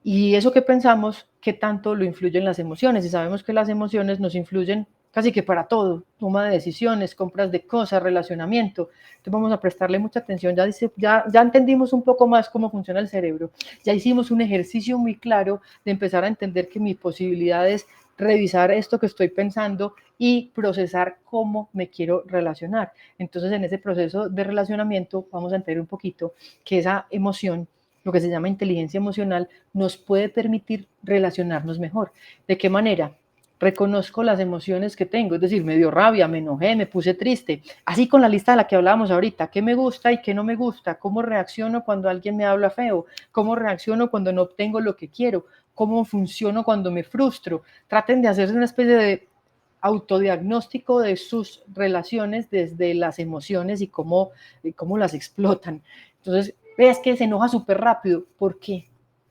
Y eso que pensamos, ¿qué tanto lo influyen las emociones? Y sabemos que las emociones nos influyen casi que para todo, toma de decisiones, compras de cosas, relacionamiento. Entonces vamos a prestarle mucha atención. Ya entendimos un poco más cómo funciona el cerebro. Ya hicimos un ejercicio muy claro de empezar a entender que mi posibilidad es revisar esto que estoy pensando y procesar cómo me quiero relacionar. Entonces, en ese proceso de relacionamiento vamos a entender un poquito que esa emoción, lo que se llama inteligencia emocional, nos puede permitir relacionarnos mejor. ¿De qué manera? Reconozco las emociones que tengo, es decir, me dio rabia, me enojé, me puse triste, así con la lista de la que hablábamos ahorita, qué me gusta y qué no me gusta, cómo reacciono cuando alguien me habla feo, cómo reacciono cuando no obtengo lo que quiero, cómo funciono cuando me frustro. Traten de hacerse una especie de autodiagnóstico de sus relaciones desde las emociones y cómo las explotan. Entonces, ves que se enoja súper rápido, ¿por qué?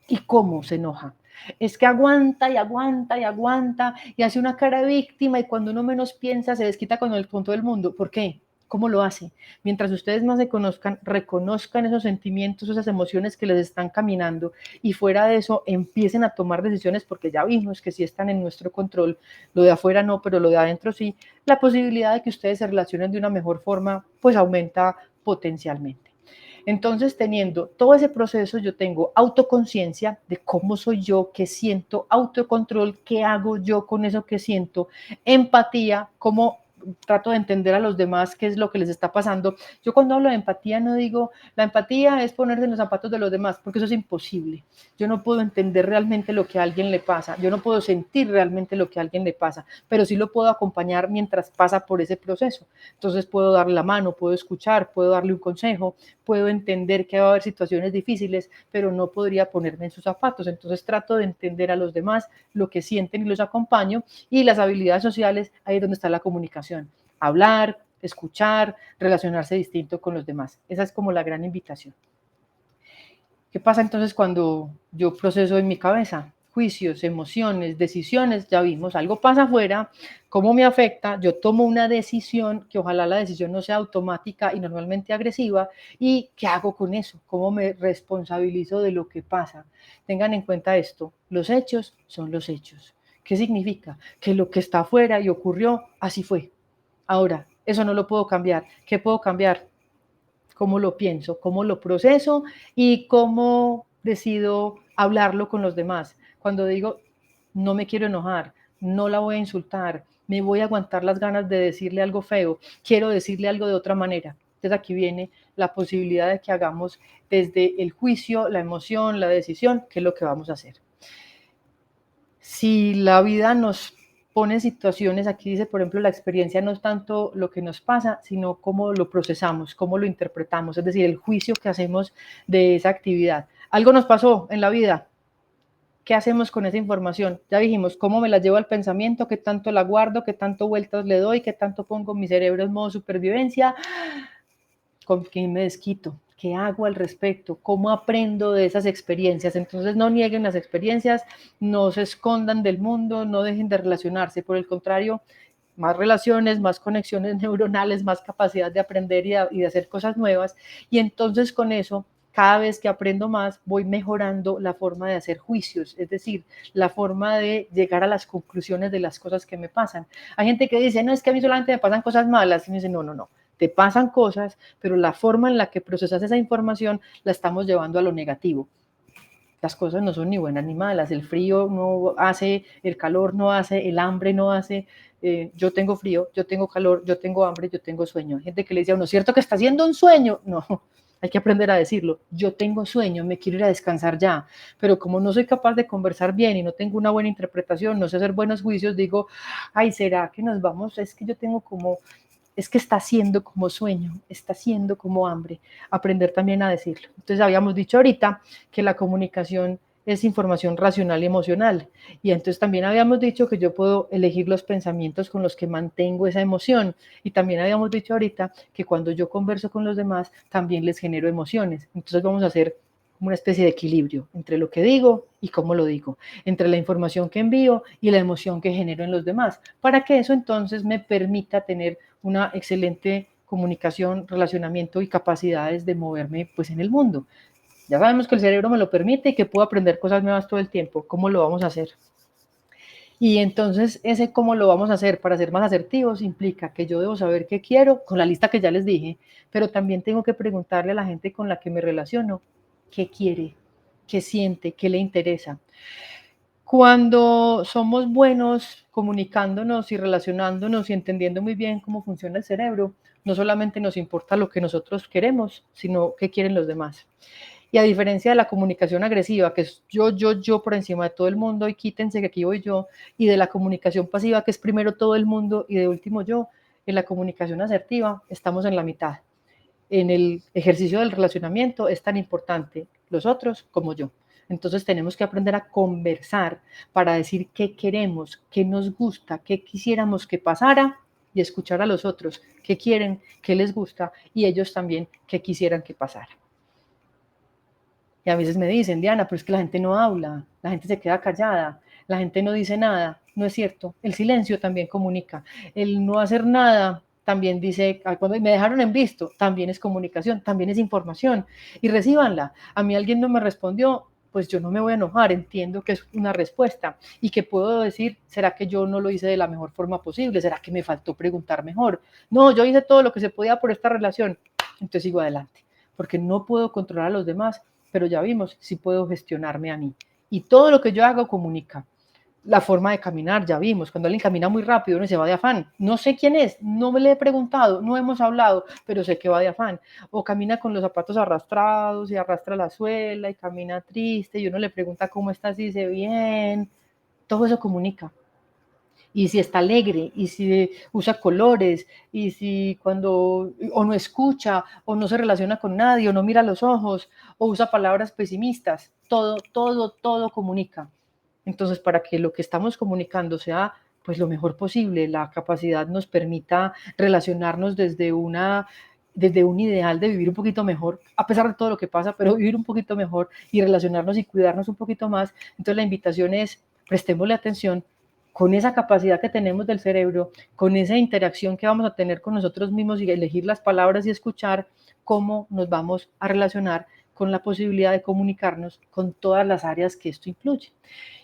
¿Y cómo se enoja? Es que aguanta y aguanta y aguanta y hace una cara de víctima y cuando uno menos piensa se desquita con todo el mundo. ¿Por qué? ¿Cómo lo hace? Mientras ustedes más se conozcan, reconozcan esos sentimientos, esas emociones que les están caminando y fuera de eso empiecen a tomar decisiones porque ya vimos que sí están en nuestro control, lo de afuera no, pero lo de adentro sí, la posibilidad de que ustedes se relacionen de una mejor forma pues aumenta potencialmente. Entonces, teniendo todo ese proceso, yo tengo autoconciencia de cómo soy yo, qué siento, autocontrol, qué hago yo con eso que siento, empatía, cómo trato de entender a los demás qué es lo que les está pasando. Yo cuando hablo de empatía no digo, la empatía es ponerse en los zapatos de los demás, porque eso es imposible. Yo no puedo entender realmente lo que a alguien le pasa, yo no puedo sentir realmente lo que a alguien le pasa, pero sí lo puedo acompañar mientras pasa por ese proceso. Entonces puedo darle la mano, puedo escuchar, puedo darle un consejo, puedo entender que va a haber situaciones difíciles, pero no podría ponerme en sus zapatos. Entonces trato de entender a los demás, lo que sienten y los acompaño, y las habilidades sociales, ahí es donde está la comunicación. Hablar, escuchar, relacionarse distinto con los demás. Esa es como la gran invitación. ¿Qué pasa entonces cuando yo proceso en mi cabeza? Juicios, emociones, decisiones, ya vimos, algo pasa afuera, cómo me afecta, yo tomo una decisión, que ojalá la decisión no sea automática y normalmente agresiva, y ¿qué hago con eso? ¿Cómo me responsabilizo de lo que pasa? Tengan en cuenta esto, los hechos son los hechos. ¿Qué significa? Que lo que está afuera y ocurrió, así fue. Ahora, eso no lo puedo cambiar. ¿Qué puedo cambiar? Cómo lo pienso, cómo lo proceso y cómo decido hablarlo con los demás. Cuando digo, no me quiero enojar, no la voy a insultar, me voy a aguantar las ganas de decirle algo feo, quiero decirle algo de otra manera. Entonces aquí viene la posibilidad de que hagamos desde el juicio, la emoción, la decisión, qué es lo que vamos a hacer. Si la vida nos pone situaciones, aquí dice, por ejemplo, la experiencia no es tanto lo que nos pasa, sino cómo lo procesamos, cómo lo interpretamos, es decir, el juicio que hacemos de esa actividad. Algo nos pasó en la vida, ¿qué hacemos con esa información? Ya dijimos, ¿cómo me la llevo al pensamiento? ¿Qué tanto la guardo? ¿Qué tanto vueltas le doy? ¿Qué tanto pongo mi cerebro en modo supervivencia? ¿Con quién me desquito? ¿Qué hago al respecto? ¿Cómo aprendo de esas experiencias? Entonces no nieguen las experiencias, no se escondan del mundo, no dejen de relacionarse. Por el contrario, más relaciones, más conexiones neuronales, más capacidad de aprender y de hacer cosas nuevas. Y entonces con eso, cada vez que aprendo más, voy mejorando la forma de hacer juicios, es decir, la forma de llegar a las conclusiones de las cosas que me pasan. Hay gente que dice, no, es que a mí solamente me pasan cosas malas. Y me dice, no, no, no. Te pasan cosas, pero la forma en la que procesas esa información la estamos llevando a lo negativo. Las cosas no son ni buenas ni malas, el frío no hace, el calor no hace, el hambre no hace, yo tengo frío, yo tengo calor, yo tengo hambre, yo tengo sueño. Hay gente que le dice a uno, ¿cierto que está haciendo un sueño? No, hay que aprender a decirlo, yo tengo sueño, me quiero ir a descansar ya, pero como no soy capaz de conversar bien y no tengo una buena interpretación, no sé hacer buenos juicios, digo, ay, ¿será que nos vamos? Es que yo tengo como... es que está siendo como sueño, está siendo como hambre, aprender también a decirlo. Entonces habíamos dicho ahorita que la comunicación es información racional y emocional, y entonces también habíamos dicho que yo puedo elegir los pensamientos con los que mantengo esa emoción, y también habíamos dicho ahorita que cuando yo converso con los demás también les genero emociones. Entonces vamos a hacer una especie de equilibrio entre lo que digo y cómo lo digo, entre la información que envío y la emoción que genero en los demás, para que eso entonces me permita tener una excelente comunicación, relacionamiento y capacidades de moverme pues en el mundo. Ya sabemos que el cerebro me lo permite y que puedo aprender cosas nuevas todo el tiempo. ¿Cómo lo vamos a hacer? Y entonces ese cómo lo vamos a hacer para ser más asertivos implica que yo debo saber qué quiero con la lista que ya les dije, pero también tengo que preguntarle a la gente con la que me relaciono qué quiere, qué siente, qué le interesa. Cuando somos buenos comunicándonos y relacionándonos y entendiendo muy bien cómo funciona el cerebro, no solamente nos importa lo que nosotros queremos, sino qué quieren los demás. Y a diferencia de la comunicación agresiva, que es yo por encima de todo el mundo y quítense que aquí voy yo, y de la comunicación pasiva, que es primero todo el mundo y de último yo, en la comunicación asertiva estamos en la mitad. En el ejercicio del relacionamiento es tan importante los otros como yo. Entonces tenemos que aprender a conversar para decir qué queremos, qué nos gusta, qué quisiéramos que pasara y escuchar a los otros, qué quieren, qué les gusta y ellos también qué quisieran que pasara. Y a veces me dicen, Diana, pero es que la gente no habla, la gente se queda callada, la gente no dice nada. No es cierto, el silencio también comunica, el no hacer nada también dice, cuando me dejaron en visto, también es comunicación, también es información, y recíbanla. A mí alguien no me respondió, pues yo no me voy a enojar, entiendo que es una respuesta, y que puedo decir, ¿será que yo no lo hice de la mejor forma posible? ¿Será que me faltó preguntar mejor? No, yo hice todo lo que se podía por esta relación, entonces sigo adelante, porque no puedo controlar a los demás, pero ya vimos, sí puedo gestionarme a mí. Y todo lo que yo hago comunica. La forma de caminar, ya vimos, cuando alguien camina muy rápido uno se va de afán, no sé quién es, no me le he preguntado, no hemos hablado, pero sé que va de afán, o camina con los zapatos arrastrados y arrastra la suela y camina triste y uno le pregunta cómo estás y dice bien, todo eso comunica. Y si está alegre, y si usa colores, y si cuando o no escucha, o no se relaciona con nadie, o no mira a los ojos, o usa palabras pesimistas, todo comunica. Entonces, para que lo que estamos comunicando sea pues lo mejor posible, la capacidad nos permita relacionarnos desde un ideal de vivir un poquito mejor, a pesar de todo lo que pasa, pero vivir un poquito mejor y relacionarnos y cuidarnos un poquito más. Entonces la invitación es, prestémosle atención con esa capacidad que tenemos del cerebro, con esa interacción que vamos a tener con nosotros mismos y elegir las palabras y escuchar cómo nos vamos a relacionar con la posibilidad de comunicarnos con todas las áreas que esto incluye.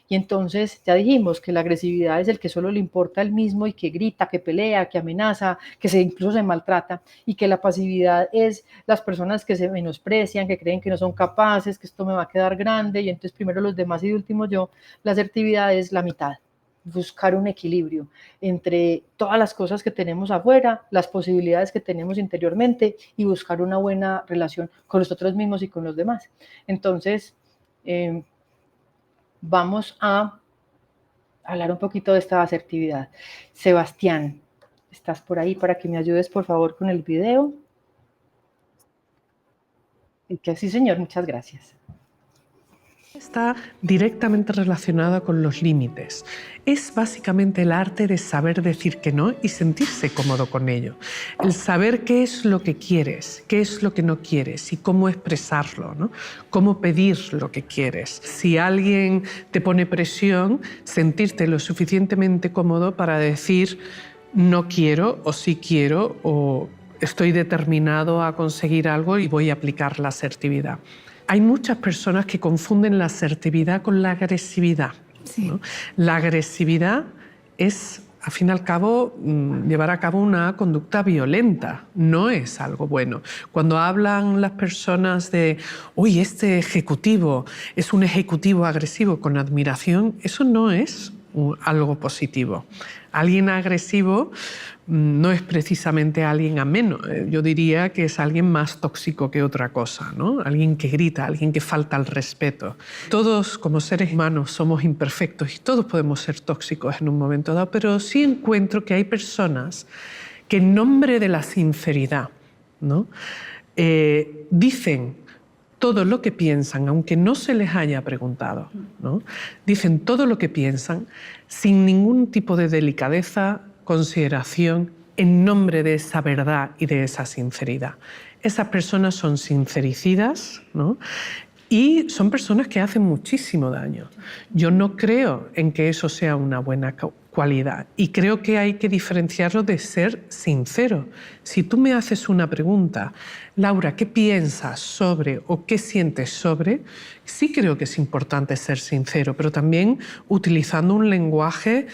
Y entonces ya dijimos que la agresividad es el que solo le importa al mismo y que grita, que pelea, que amenaza, que incluso se maltrata, y que la pasividad es las personas que se menosprecian, que creen que no son capaces, que esto me va a quedar grande y entonces primero los demás y de último yo. La asertividad es la mitad, buscar un equilibrio entre todas las cosas que tenemos afuera, las posibilidades que tenemos interiormente y buscar una buena relación con nosotros mismos y con los demás. Entonces, vamos a hablar un poquito de esta asertividad. Sebastián, ¿estás por ahí para que me ayudes, por favor, con el video? Y que sí, señor, muchas gracias. Está directamente relacionada con los límites. Es básicamente el arte de saber decir que no y sentirse cómodo con ello. El saber qué es lo que quieres, qué es lo que no quieres y cómo expresarlo, ¿no? Cómo pedir lo que quieres. Si alguien te pone presión, sentirte lo suficientemente cómodo para decir no quiero o sí quiero o estoy determinado a conseguir algo y voy a aplicar la asertividad. Hay muchas personas que confunden la asertividad con la agresividad, Sí. ¿no? La agresividad es, al fin y al cabo, llevar a cabo una conducta violenta, no es algo bueno. Cuando hablan las personas de, uy, este ejecutivo es un ejecutivo agresivo con admiración, eso no es algo positivo. Alguien agresivo no es precisamente alguien ameno. Yo diría que es alguien más tóxico que otra cosa, ¿no? Alguien que grita, alguien que falta al respeto. Todos, como seres humanos, somos imperfectos y todos podemos ser tóxicos en un momento dado, pero sí encuentro que hay personas que en nombre de la sinceridad, ¿no? Dicen todo lo que piensan, aunque no se les haya preguntado, ¿no? Dicen todo lo que piensan sin ningún tipo de delicadeza, consideración, en nombre de esa verdad y de esa sinceridad. Esas personas son sincericidas, ¿no? Y son personas que hacen muchísimo daño. Yo no creo en que eso sea una buena cualidad y creo que hay que diferenciarlo de ser sincero. Si tú me haces una pregunta, Laura, ¿qué piensas sobre o qué sientes sobre? Sí creo que es importante ser sincero, pero también utilizando un lenguaje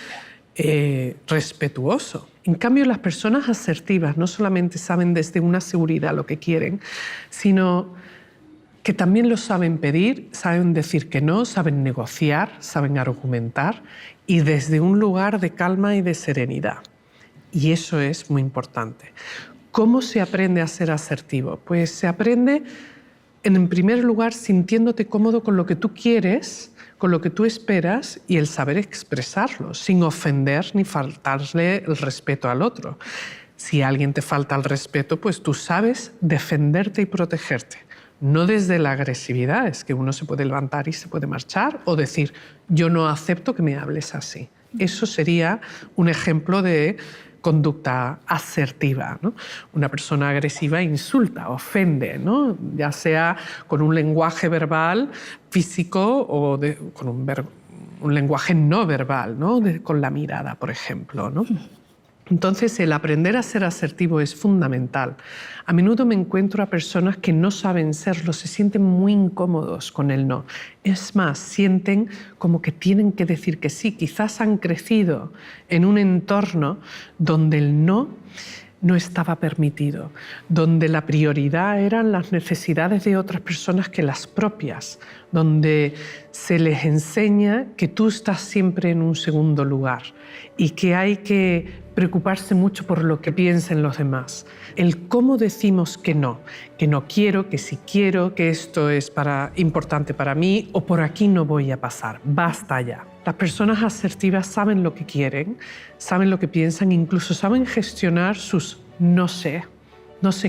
respetuoso. En cambio, las personas asertivas no solamente saben desde una seguridad lo que quieren, sino que también lo saben pedir, saben decir que no, saben negociar, saben argumentar y desde un lugar de calma y de serenidad. Y eso es muy importante. ¿Cómo se aprende a ser asertivo? Pues se aprende, en primer lugar, sintiéndote cómodo con lo que tú quieres, con lo que tú esperas y el saber expresarlo, sin ofender ni faltarle el respeto al otro. Si alguien te falta el respeto, pues tú sabes defenderte y protegerte. No desde la agresividad, es que uno se puede levantar y se puede marchar o decir, yo no acepto que me hables así. Eso sería un ejemplo de conducta asertiva, ¿no? Una persona agresiva insulta, ofende, ¿no? Ya sea con un lenguaje verbal, físico o con un lenguaje no verbal, ¿no? Con la mirada, por ejemplo, ¿no? Entonces, el aprender a ser asertivo es fundamental. A menudo me encuentro a personas que no saben serlo, se sienten muy incómodos con el no. Es más, sienten como que tienen que decir que sí. Quizás han crecido en un entorno donde el no no estaba permitido, donde la prioridad eran las necesidades de otras personas que las propias, donde se les enseña que tú estás siempre en un segundo lugar y que hay que preocuparse mucho por lo que piensen los demás. El cómo decimos que no quiero, que sí quiero, que esto es importante para mí o por aquí no voy a pasar, basta ya. Las personas asertivas saben lo que quieren, saben lo que piensan, incluso saben gestionar sus no sé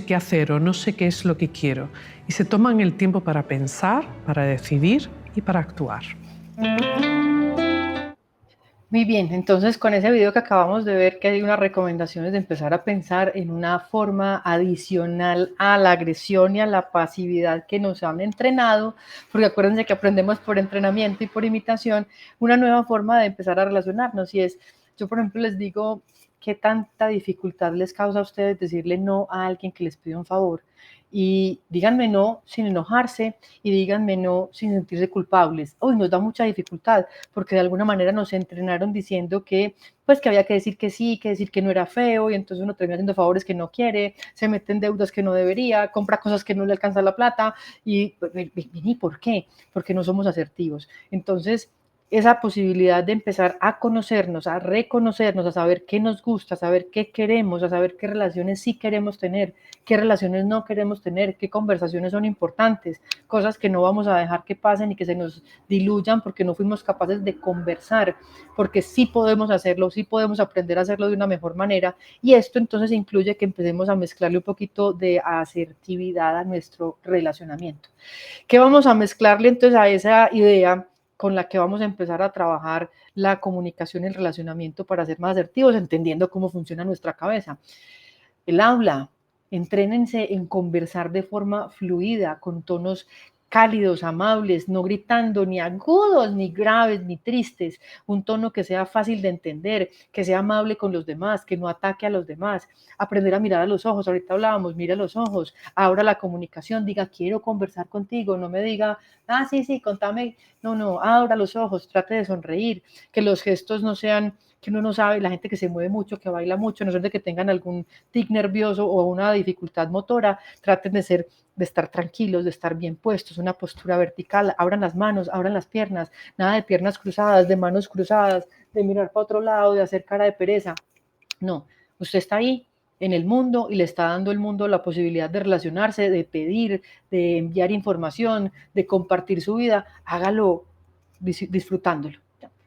qué hacer o no sé qué es lo que quiero. Y se toman el tiempo para pensar, para decidir y para actuar. Muy bien, entonces con ese video que acabamos de ver, que hay unas recomendaciones de empezar a pensar en una forma adicional a la agresión y a la pasividad que nos han entrenado, porque acuérdense que aprendemos por entrenamiento y por imitación, una nueva forma de empezar a relacionarnos. Y es, yo por ejemplo les digo, ¿qué tanta dificultad les causa a ustedes decirle no a alguien que les pide un favor? Y díganme no sin enojarse y díganme no sin sentirse culpables. Hoy nos da mucha dificultad porque de alguna manera nos entrenaron diciendo que pues que había que decir que sí, que decir que no era feo, y entonces uno termina haciendo favores que no quiere, se mete en deudas que no debería, compra cosas que no le alcanza la plata. ¿Y por qué? Porque no somos asertivos. Entonces, esa posibilidad de empezar a conocernos, a reconocernos, a saber qué nos gusta, a saber qué queremos, a saber qué relaciones sí queremos tener, qué relaciones no queremos tener, qué conversaciones son importantes, cosas que no vamos a dejar que pasen y que se nos diluyan porque no fuimos capaces de conversar, porque sí podemos hacerlo, sí podemos aprender a hacerlo de una mejor manera. Y esto entonces incluye que empecemos a mezclarle un poquito de asertividad a nuestro relacionamiento. ¿Qué vamos a mezclarle entonces a esa idea con la que vamos a empezar a trabajar la comunicación y el relacionamiento para ser más asertivos, entendiendo cómo funciona nuestra cabeza? El habla. Entrénense en conversar de forma fluida, con tonos cálidos, amables, no gritando, ni agudos, ni graves, ni tristes, un tono que sea fácil de entender, que sea amable con los demás, que no ataque a los demás, aprender a mirar a los ojos. Ahorita hablábamos, mire a los ojos, abra la comunicación, diga, quiero conversar contigo, no me diga, sí, contame, no, abra los ojos, trate de sonreír, que los gestos no sean, que uno no sabe, la gente que se mueve mucho, que baila mucho, no sé de que tengan algún tic nervioso o una dificultad motora, traten de estar tranquilos, de estar bien puestos, una postura vertical, abran las manos, abran las piernas, nada de piernas cruzadas, de manos cruzadas, de mirar para otro lado, de hacer cara de pereza. No, usted está ahí en el mundo y le está dando el mundo la posibilidad de relacionarse, de pedir, de enviar información, de compartir su vida. Hágalo disfrutándolo.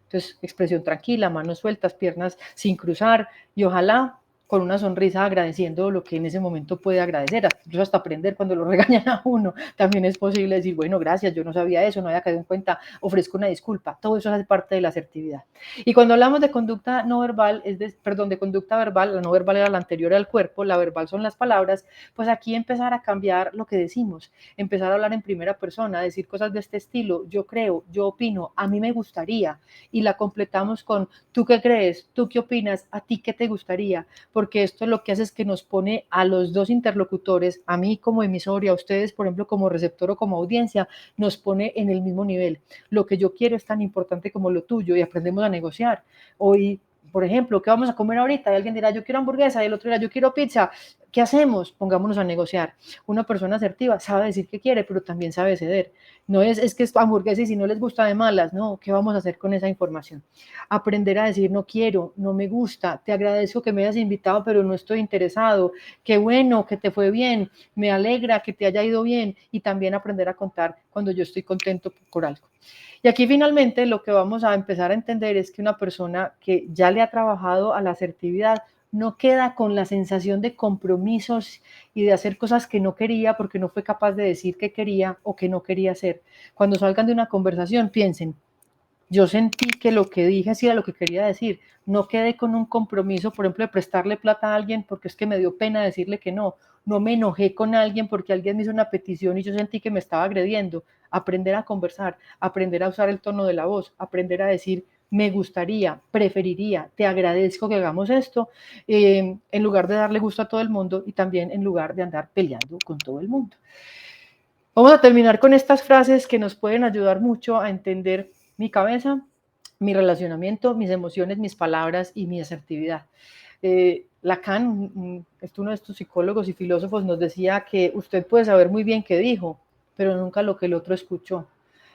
Entonces, expresión tranquila, manos sueltas, piernas sin cruzar, y ojalá con una sonrisa agradeciendo lo que en ese momento puede agradecer, incluso hasta aprender cuando lo regañan a uno. También es posible decir, bueno, gracias, yo no sabía eso, no había caído en cuenta, ofrezco una disculpa. Todo eso hace parte de la asertividad. Y cuando hablamos de conducta no verbal, de conducta verbal, la no verbal era la anterior al cuerpo, la verbal son las palabras, pues aquí empezar a cambiar lo que decimos, empezar a hablar en primera persona, decir cosas de este estilo: yo creo, yo opino, a mí me gustaría, y la completamos con ¿tú qué crees? ¿Tú qué opinas? ¿A ti qué te gustaría? Porque esto lo que hace es que nos pone a los dos interlocutores, a mí como emisor y a ustedes, por ejemplo, como receptor o como audiencia, nos pone en el mismo nivel. Lo que yo quiero es tan importante como lo tuyo, y aprendemos a negociar. Hoy, por ejemplo, ¿qué vamos a comer ahorita? Y alguien dirá, yo quiero hamburguesa, y el otro dirá, yo quiero pizza. ¿Qué hacemos? Pongámonos a negociar. Una persona asertiva sabe decir qué quiere, pero también sabe ceder. No es que es hamburguesa y si no les gusta de malas, no, ¿qué vamos a hacer con esa información? Aprender a decir no quiero, no me gusta, te agradezco que me hayas invitado, pero no estoy interesado, qué bueno, que te fue bien, me alegra que te haya ido bien, y también aprender a contar cuando yo estoy contento por algo. Y aquí finalmente lo que vamos a empezar a entender es que una persona que ya le ha trabajado a la asertividad no queda con la sensación de compromisos y de hacer cosas que no quería porque no fue capaz de decir que quería o que no quería hacer. Cuando salgan de una conversación, piensen, yo sentí que lo que dije sí era lo que quería decir. No quedé con un compromiso, por ejemplo, de prestarle plata a alguien porque es que me dio pena decirle que no. No me enojé con alguien porque alguien me hizo una petición y yo sentí que me estaba agrediendo. Aprender a conversar, aprender a usar el tono de la voz, aprender a decir me gustaría, preferiría, te agradezco que hagamos esto, en lugar de darle gusto a todo el mundo y también en lugar de andar peleando con todo el mundo. Vamos a terminar con estas frases que nos pueden ayudar mucho a entender mi cabeza, mi relacionamiento, mis emociones, mis palabras y mi asertividad. Lacan, uno de estos psicólogos y filósofos, nos decía que usted puede saber muy bien qué dijo, pero nunca lo que el otro escuchó.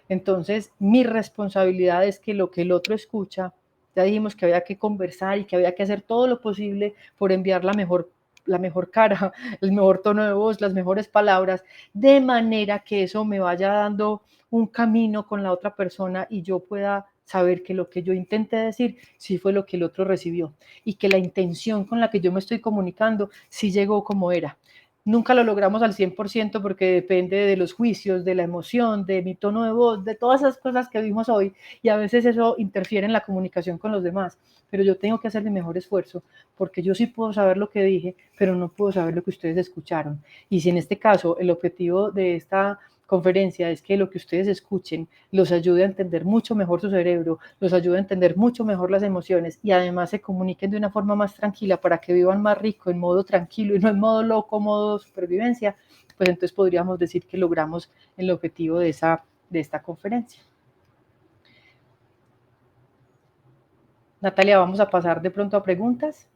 Entonces, mi responsabilidad es que lo que el otro escucha, ya dijimos que había que conversar y que había que hacer todo lo posible por enviar la mejor cara, el mejor tono de voz, las mejores palabras, de manera que eso me vaya dando un camino con la otra persona y yo pueda saber que lo que yo intenté decir sí fue lo que el otro recibió y que la intención con la que yo me estoy comunicando sí llegó como era. Nunca lo logramos al 100% porque depende de los juicios, de la emoción, de mi tono de voz, de todas esas cosas que vimos hoy, y a veces eso interfiere en la comunicación con los demás, pero yo tengo que hacer mi mejor esfuerzo porque yo sí puedo saber lo que dije, pero no puedo saber lo que ustedes escucharon. Y si en este caso el objetivo de esta conferencia es que lo que ustedes escuchen los ayude a entender mucho mejor su cerebro, los ayude a entender mucho mejor las emociones y además se comuniquen de una forma más tranquila para que vivan más rico, en modo tranquilo y no en modo loco, modo supervivencia, pues entonces podríamos decir que logramos el objetivo de esta conferencia. Natalia, vamos a pasar de pronto a preguntas.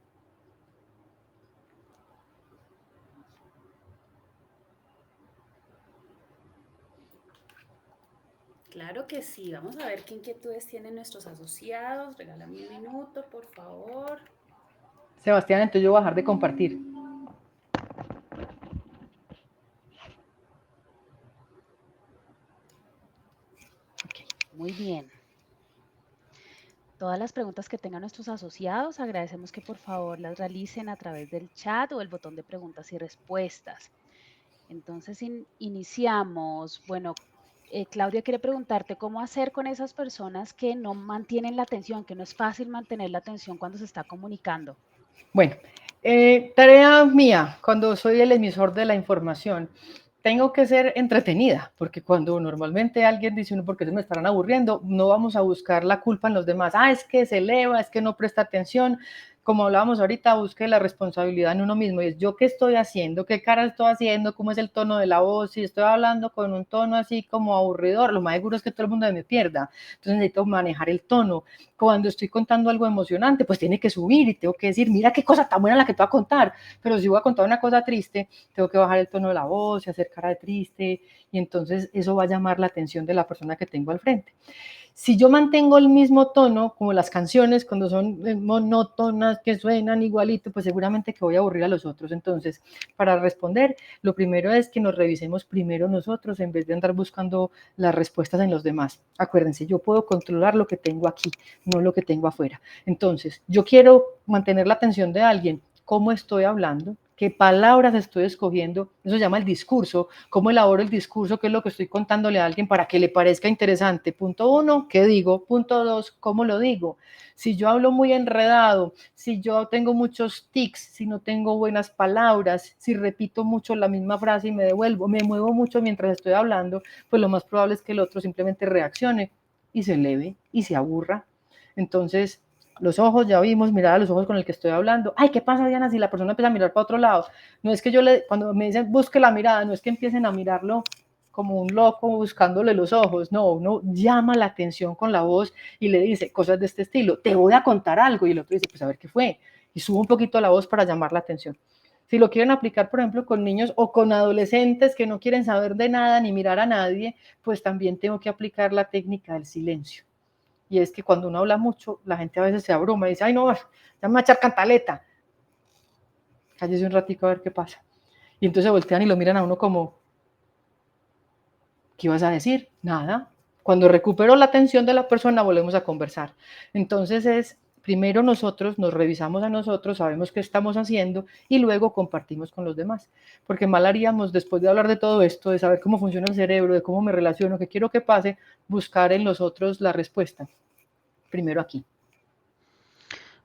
Claro que sí. Vamos a ver qué inquietudes tienen nuestros asociados. Regálame un minuto, por favor. Sebastián, entonces yo voy a dejar de compartir. Muy bien. Todas las preguntas que tengan nuestros asociados, agradecemos que por favor las realicen a través del chat o el botón de preguntas y respuestas. Entonces, iniciamos. Bueno, Claudia quiere preguntarte cómo hacer con esas personas que no mantienen la atención, que no es fácil mantener la atención cuando se está comunicando. Bueno, tarea mía, cuando soy el emisor de la información, tengo que ser entretenida, porque cuando normalmente alguien dice, ¿por qué se me estarán aburriendo? No vamos a buscar la culpa en los demás. Es que se eleva, es que no presta atención. Como hablábamos ahorita, busque la responsabilidad en uno mismo. Y es yo qué estoy haciendo, qué cara estoy haciendo, cómo es el tono de la voz. Si estoy hablando con un tono así como aburridor, lo más seguro es que todo el mundo me pierda. Entonces necesito manejar el tono. Cuando estoy contando algo emocionante, pues tiene que subir y tengo que decir, mira qué cosa tan buena la que te voy a contar. Pero si voy a contar una cosa triste, tengo que bajar el tono de la voz y hacer cara de triste. Y entonces eso va a llamar la atención de la persona que tengo al frente. Si yo mantengo el mismo tono, como las canciones, cuando son monótonas, que suenan igualito, pues seguramente que voy a aburrir a los otros. Entonces, para responder, lo primero es que nos revisemos primero nosotros en vez de andar buscando las respuestas en los demás. Acuérdense, yo puedo controlar lo que tengo aquí, no lo que tengo afuera. Entonces, yo quiero mantener la atención de alguien. ¿Cómo estoy hablando? ¿Qué palabras estoy escogiendo? Eso se llama el discurso. ¿Cómo elaboro el discurso? ¿Qué es lo que estoy contándole a alguien para que le parezca interesante? Punto 1, ¿qué digo? Punto 2, ¿cómo lo digo? Si yo hablo muy enredado, si yo tengo muchos tics, si no tengo buenas palabras, si repito mucho la misma frase y me muevo mucho mientras estoy hablando, pues lo más probable es que el otro simplemente reaccione y se eleve y se aburra. Entonces, los ojos, ya vimos, mirar a los ojos con el que estoy hablando. ¿Qué pasa, Diana, si la persona empieza a mirar para otro lado? No es que cuando me dicen busque la mirada, no es que empiecen a mirarlo como un loco buscándole los ojos, no, uno llama la atención con la voz y le dice cosas de este estilo, te voy a contar algo, y el otro dice, pues a ver qué fue, y subo un poquito la voz para llamar la atención. Si lo quieren aplicar, por ejemplo, con niños o con adolescentes que no quieren saber de nada ni mirar a nadie, pues también tengo que aplicar la técnica del silencio. Y es que cuando uno habla mucho, la gente a veces se abruma y dice, no, ya me va a echar cantaleta. Cállese un ratico a ver qué pasa. Y entonces voltean y lo miran a uno como, ¿qué ibas a decir? Nada. Cuando recupero la atención de la persona, volvemos a conversar. Entonces primero nosotros nos revisamos a nosotros, sabemos qué estamos haciendo y luego compartimos con los demás. Porque mal haríamos, después de hablar de todo esto, de saber cómo funciona el cerebro, de cómo me relaciono, qué quiero que pase, buscar en los otros la respuesta. Primero aquí.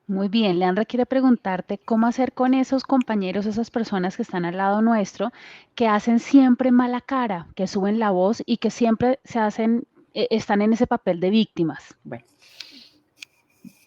Muy bien, Leandra quiere preguntarte cómo hacer con esos compañeros, esas personas que están al lado nuestro, que hacen siempre mala cara, que suben la voz y que siempre están en ese papel de víctimas. Bueno,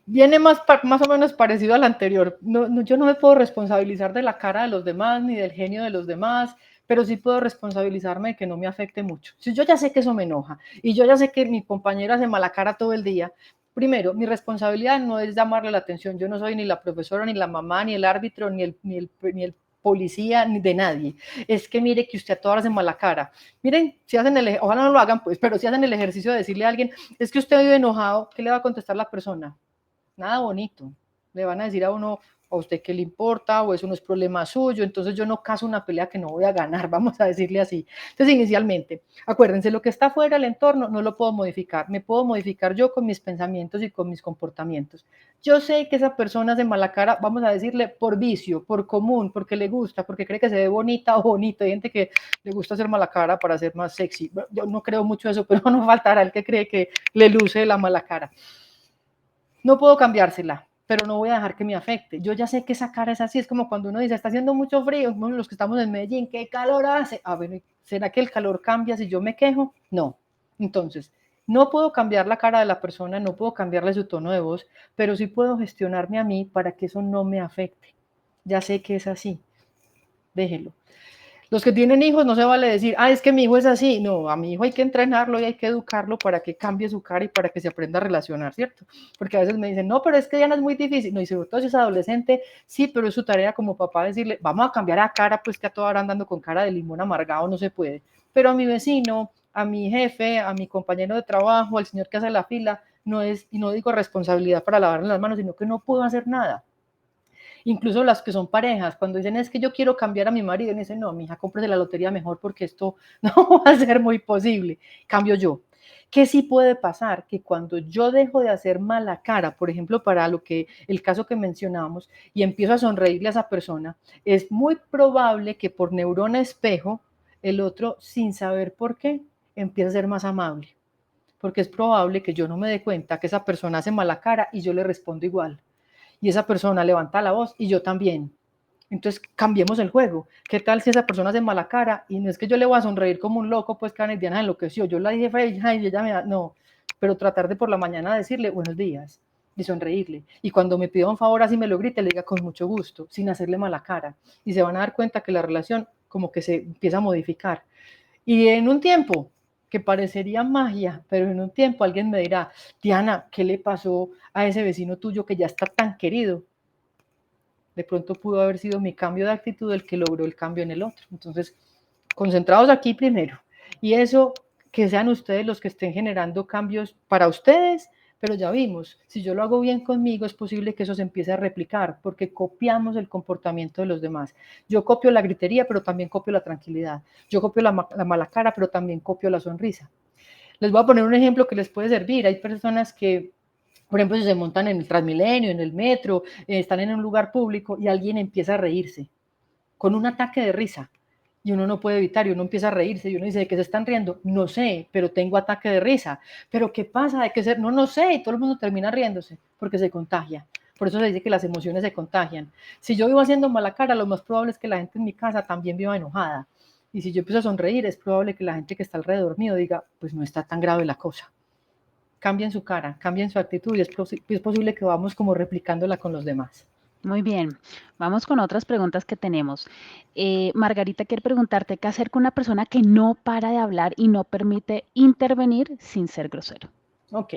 viene más o menos parecido al anterior. Yo no me puedo responsabilizar de la cara de los demás ni del genio de los demás, pero sí puedo responsabilizarme de que no me afecte mucho. Si yo ya sé que eso me enoja y yo ya sé que mi compañero hace mala cara todo el día, Primero, mi responsabilidad no es llamarle la atención. Yo no soy ni la profesora, ni la mamá, ni el árbitro, ni el policía, ni de nadie. Es que mire que usted a todas hace mala cara. Miren, si hacen ojalá no lo hagan, pues, pero si hacen el ejercicio de decirle a alguien, es que usted vive enojado, ¿qué le va a contestar la persona? Nada bonito. Le van a decir a uno, a usted qué le importa, o eso no es problema suyo, entonces yo no caso una pelea que no voy a ganar, vamos a decirle así. Entonces, inicialmente, acuérdense, lo que está fuera del entorno no lo puedo modificar, me puedo modificar yo con mis pensamientos y con mis comportamientos. Yo sé que esa persona hace mala cara, vamos a decirle, por vicio, por común, porque le gusta, porque cree que se ve bonita o bonito. Hay gente que le gusta hacer mala cara para ser más sexy. Yo no creo mucho eso, pero no faltará el que cree que le luce la mala cara. No puedo cambiársela, pero no voy a dejar que me afecte. Yo ya sé que esa cara es así, es como cuando uno dice, está haciendo mucho frío, bueno, los que estamos en Medellín, ¿qué calor hace? Bueno, ¿será que el calor cambia si yo me quejo? No. Entonces, no puedo cambiar la cara de la persona, no puedo cambiarle su tono de voz, pero sí puedo gestionarme a mí para que eso no me afecte. Ya sé que es así. Déjelo. Los que tienen hijos no se vale decir, es que mi hijo es así. No, a mi hijo hay que entrenarlo y hay que educarlo para que cambie su cara y para que se aprenda a relacionar, ¿cierto? Porque a veces me dicen, no, pero es que ya no es muy difícil. No, y sobre todo si es adolescente, sí, pero es su tarea como papá decirle, vamos a cambiar la cara, pues que a toda hora andando con cara de limón amargado no se puede. Pero a mi vecino, a mi jefe, a mi compañero de trabajo, al señor que hace la fila, no es, y no digo responsabilidad para lavarle las manos, sino que no puedo hacer nada. Incluso las que son parejas, cuando dicen es que yo quiero cambiar a mi marido, y dicen, no, mija, cómprese la lotería mejor porque esto no va a ser muy posible. Cambio yo. ¿Qué sí puede pasar? Que cuando yo dejo de hacer mala cara, por ejemplo, para el caso que mencionamos, y empiezo a sonreírle a esa persona, es muy probable que por neurona espejo, el otro, sin saber por qué, empiece a ser más amable. Porque es probable que yo no me dé cuenta que esa persona hace mala cara y yo le respondo igual. Y esa persona levanta la voz y yo también. Entonces cambiemos el juego. ¿Qué tal si esa persona hace mala cara? Y no es que yo le voy a sonreír como un loco, pues que Diana enloqueció. Yo la dije, y ella me da, no, pero tratar de por la mañana decirle buenos días y sonreírle. Y cuando me pida un favor así me lo grite, le diga con mucho gusto, sin hacerle mala cara. Y se van a dar cuenta que la relación como que se empieza a modificar. Y en un tiempo, que parecería magia, pero en un tiempo alguien me dirá, Diana, ¿qué le pasó a ese vecino tuyo que ya está tan querido? De pronto pudo haber sido mi cambio de actitud el que logró el cambio en el otro. Entonces, concentrados aquí primero. Y eso, que sean ustedes los que estén generando cambios para ustedes, pero ya vimos, si yo lo hago bien conmigo, es posible que eso se empiece a replicar, porque copiamos el comportamiento de los demás. Yo copio la gritería, pero también copio la tranquilidad. Yo copio la mala cara, pero también copio la sonrisa. Les voy a poner un ejemplo que les puede servir. Hay personas que, por ejemplo, si se montan en el Transmilenio, en el metro, están en un lugar público y alguien empieza a reírse con un ataque de risa. Y uno no puede evitar, y uno empieza a reírse, y uno dice, ¿de qué se están riendo? No sé, pero tengo ataque de risa. ¿Pero qué pasa? ¿De qué ser? No, no sé, y todo el mundo termina riéndose, porque se contagia. Por eso se dice que las emociones se contagian. Si yo vivo haciendo mala cara, lo más probable es que la gente en mi casa también viva enojada. Y si yo empiezo a sonreír, es probable que la gente que está alrededor mío diga, pues no está tan grave la cosa. Cambien su cara, cambien su actitud, y es posible que vamos como replicándola con los demás. Muy bien, vamos con otras preguntas que tenemos. Margarita quiere preguntarte qué hacer con una persona que no para de hablar y no permite intervenir sin ser grosero. Ok.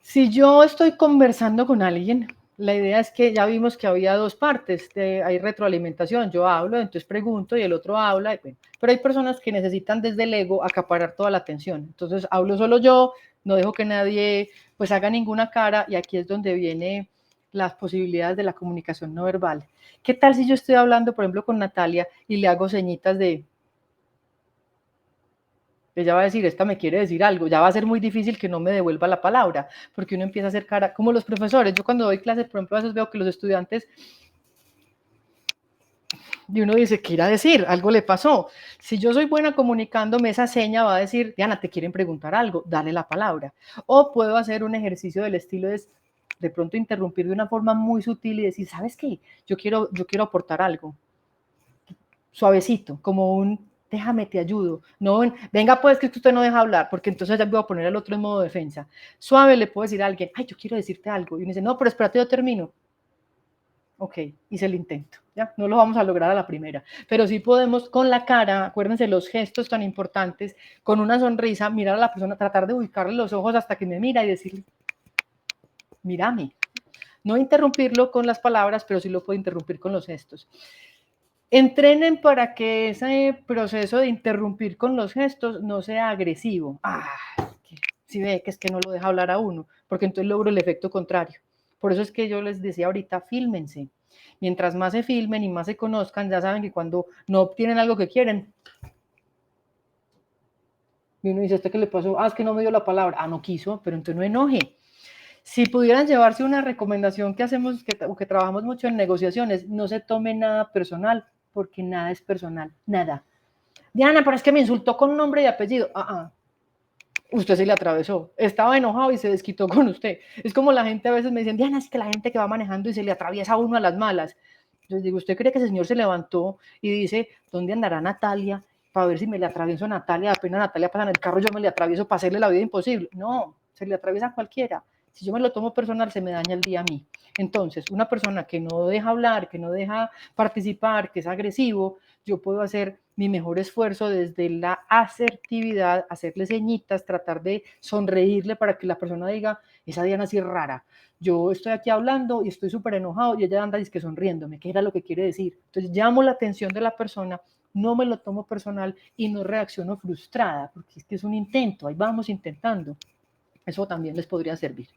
Si yo estoy conversando con alguien, la idea es que ya vimos que había dos partes, hay retroalimentación, yo hablo, entonces pregunto y el otro habla, bueno, pero hay personas que necesitan desde el ego acaparar toda la atención, entonces hablo solo yo, no dejo que nadie pues haga ninguna cara, y aquí es donde vienen las posibilidades de la comunicación no verbal. ¿Qué tal si yo estoy hablando, por ejemplo, con Natalia y le hago señitas de... Ella va a decir, esta me quiere decir algo, ya va a ser muy difícil que no me devuelva la palabra, porque uno empieza a hacer cara, como los profesores, yo cuando doy clases, por ejemplo, a veces veo que los estudiantes, y uno dice, ¿qué irá a decir? Algo le pasó. Si yo soy buena comunicándome, esa seña va a decir, Diana, te quieren preguntar algo, dale la palabra. O puedo hacer un ejercicio del estilo de pronto interrumpir de una forma muy sutil y decir, ¿sabes qué? Yo quiero aportar algo. Suavecito, como un... déjame, te ayudo. No, venga, pues que usted no deja hablar, porque entonces ya voy a poner al otro en modo defensa. Suave, le puedo decir a alguien, yo quiero decirte algo. Y uno dice, no, pero espérate, yo termino. Ok, hice el intento, ¿ya? No lo vamos a lograr a la primera, pero sí podemos con la cara, acuérdense los gestos tan importantes, con una sonrisa, mirar a la persona, tratar de ubicarle los ojos hasta que me mira y decirle, mírame. No interrumpirlo con las palabras, pero sí lo puedo interrumpir con los gestos. Entrenen para que ese proceso de interrumpir con los gestos no sea agresivo. Si ve que es que no lo deja hablar a uno, porque entonces logro el efecto contrario. Por eso es que yo les decía ahorita, fílmense. Mientras más se filmen y más se conozcan, ya saben que cuando no obtienen algo que quieren, y uno dice, ¿este qué le pasó? Es que no me dio la palabra. No quiso, pero entonces no enoje. Si pudieran llevarse una recomendación que hacemos, que trabajamos mucho en negociaciones, no se tome nada personal, porque nada es personal, nada. Diana, pero es que me insultó con nombre y apellido. Usted se le atravesó, estaba enojado y se desquitó con usted. Es como la gente a veces me dicen, Diana, es que la gente que va manejando y se le atraviesa a uno a las malas. Yo digo, ¿usted cree que ese señor se levantó y dice, ¿dónde andará Natalia? Para ver si me le atravieso a Natalia, apenas Natalia pasa en el carro, yo me le atravieso para hacerle la vida imposible. No, se le atraviesa a cualquiera. Si yo me lo tomo personal, se me daña el día a mí. Entonces, una persona que no deja hablar, que no deja participar, que es agresivo, yo puedo hacer mi mejor esfuerzo desde la asertividad, hacerle ceñitas, tratar de sonreírle para que la persona diga, esa Diana sí es rara. Yo estoy aquí hablando y estoy súper enojado y ella anda que sonriéndome, ¿qué era lo que quiere decir? Entonces llamo la atención de la persona, no me lo tomo personal y no reacciono frustrada, porque es que es un intento, ahí vamos intentando. Eso también les podría servir.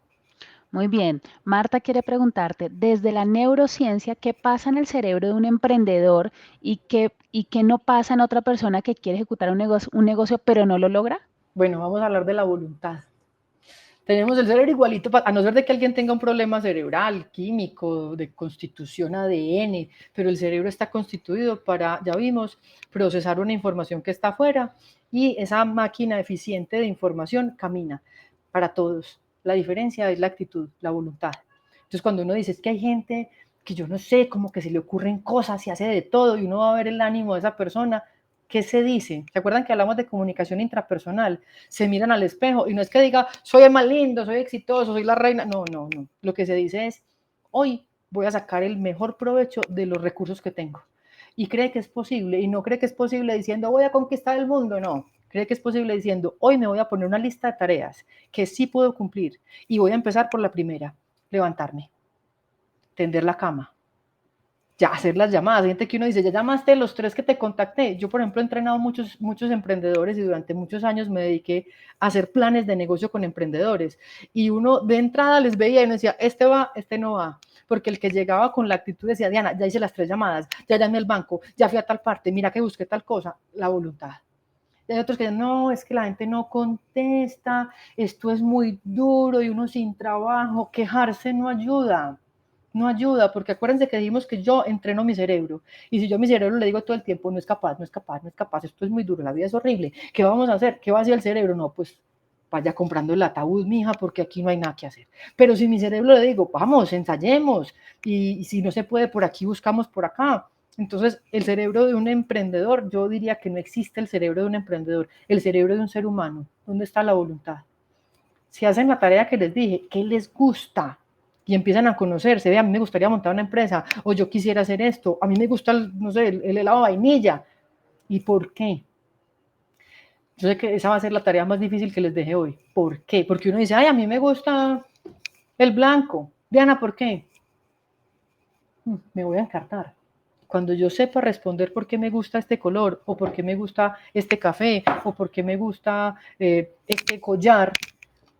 Muy bien. Marta quiere preguntarte, desde la neurociencia, ¿qué pasa en el cerebro de un emprendedor y qué no pasa en otra persona que quiere ejecutar un negocio pero no lo logra? Bueno, vamos a hablar de la voluntad. Tenemos el cerebro igualito, a no ser de que alguien tenga un problema cerebral, químico, de constitución ADN, pero el cerebro está constituido para, ya vimos, procesar una información que está afuera y esa máquina eficiente de información camina para todos. La diferencia es la actitud, la voluntad. Entonces, cuando uno dice, es que hay gente que yo no sé, como que se le ocurren cosas y hace de todo y uno va a ver el ánimo de esa persona, ¿qué se dice? ¿Se acuerdan que hablamos de comunicación intrapersonal? Se miran al espejo y no es que diga, soy el más lindo, soy exitoso, soy la reina. No. Lo que se dice es, hoy voy a sacar el mejor provecho de los recursos que tengo. Y cree que es posible, y no cree que es posible diciendo, voy a conquistar el mundo, no. Cree que es posible diciendo, hoy me voy a poner una lista de tareas que sí puedo cumplir y voy a empezar por la primera, levantarme, tender la cama, ya hacer las llamadas. Hay gente que uno dice, ya llamaste los 3 que te contacté. Yo, por ejemplo, he entrenado muchos emprendedores y durante muchos años me dediqué a hacer planes de negocio con emprendedores. Y uno de entrada les veía y uno decía, este va, este no va. Porque el que llegaba con la actitud decía, Diana, ya hice las 3 llamadas, ya llamé al banco, ya fui a tal parte, mira que busqué tal cosa, la voluntad. Y hay otros que dicen, no, es que la gente no contesta, esto es muy duro y uno sin trabajo, quejarse no ayuda. No ayuda, porque acuérdense que dijimos que yo entreno mi cerebro, y si yo a mi cerebro le digo todo el tiempo, no es capaz, esto es muy duro, la vida es horrible, ¿qué vamos a hacer? ¿Qué va a hacer el cerebro? No, pues vaya comprando el ataúd, mija, porque aquí no hay nada que hacer. Pero si mi cerebro le digo, vamos, ensayemos, y si no se puede por aquí, buscamos por acá. Entonces, el cerebro de un emprendedor, yo diría que no existe el cerebro de un emprendedor, el cerebro de un ser humano. ¿Dónde está la voluntad? Si hacen la tarea que les dije, ¿qué les gusta? Y empiezan a conocerse, a mí me gustaría montar una empresa, o yo quisiera hacer esto, a mí me gusta, no sé, el helado de vainilla. ¿Y por qué? Yo sé que esa va a ser la tarea más difícil que les dejé hoy. ¿Por qué? Porque uno dice, ay, a mí me gusta el blanco. Diana, ¿por qué? Me voy a encartar. Cuando yo sepa responder por qué me gusta este color, o por qué me gusta este café, o por qué me gusta este collar,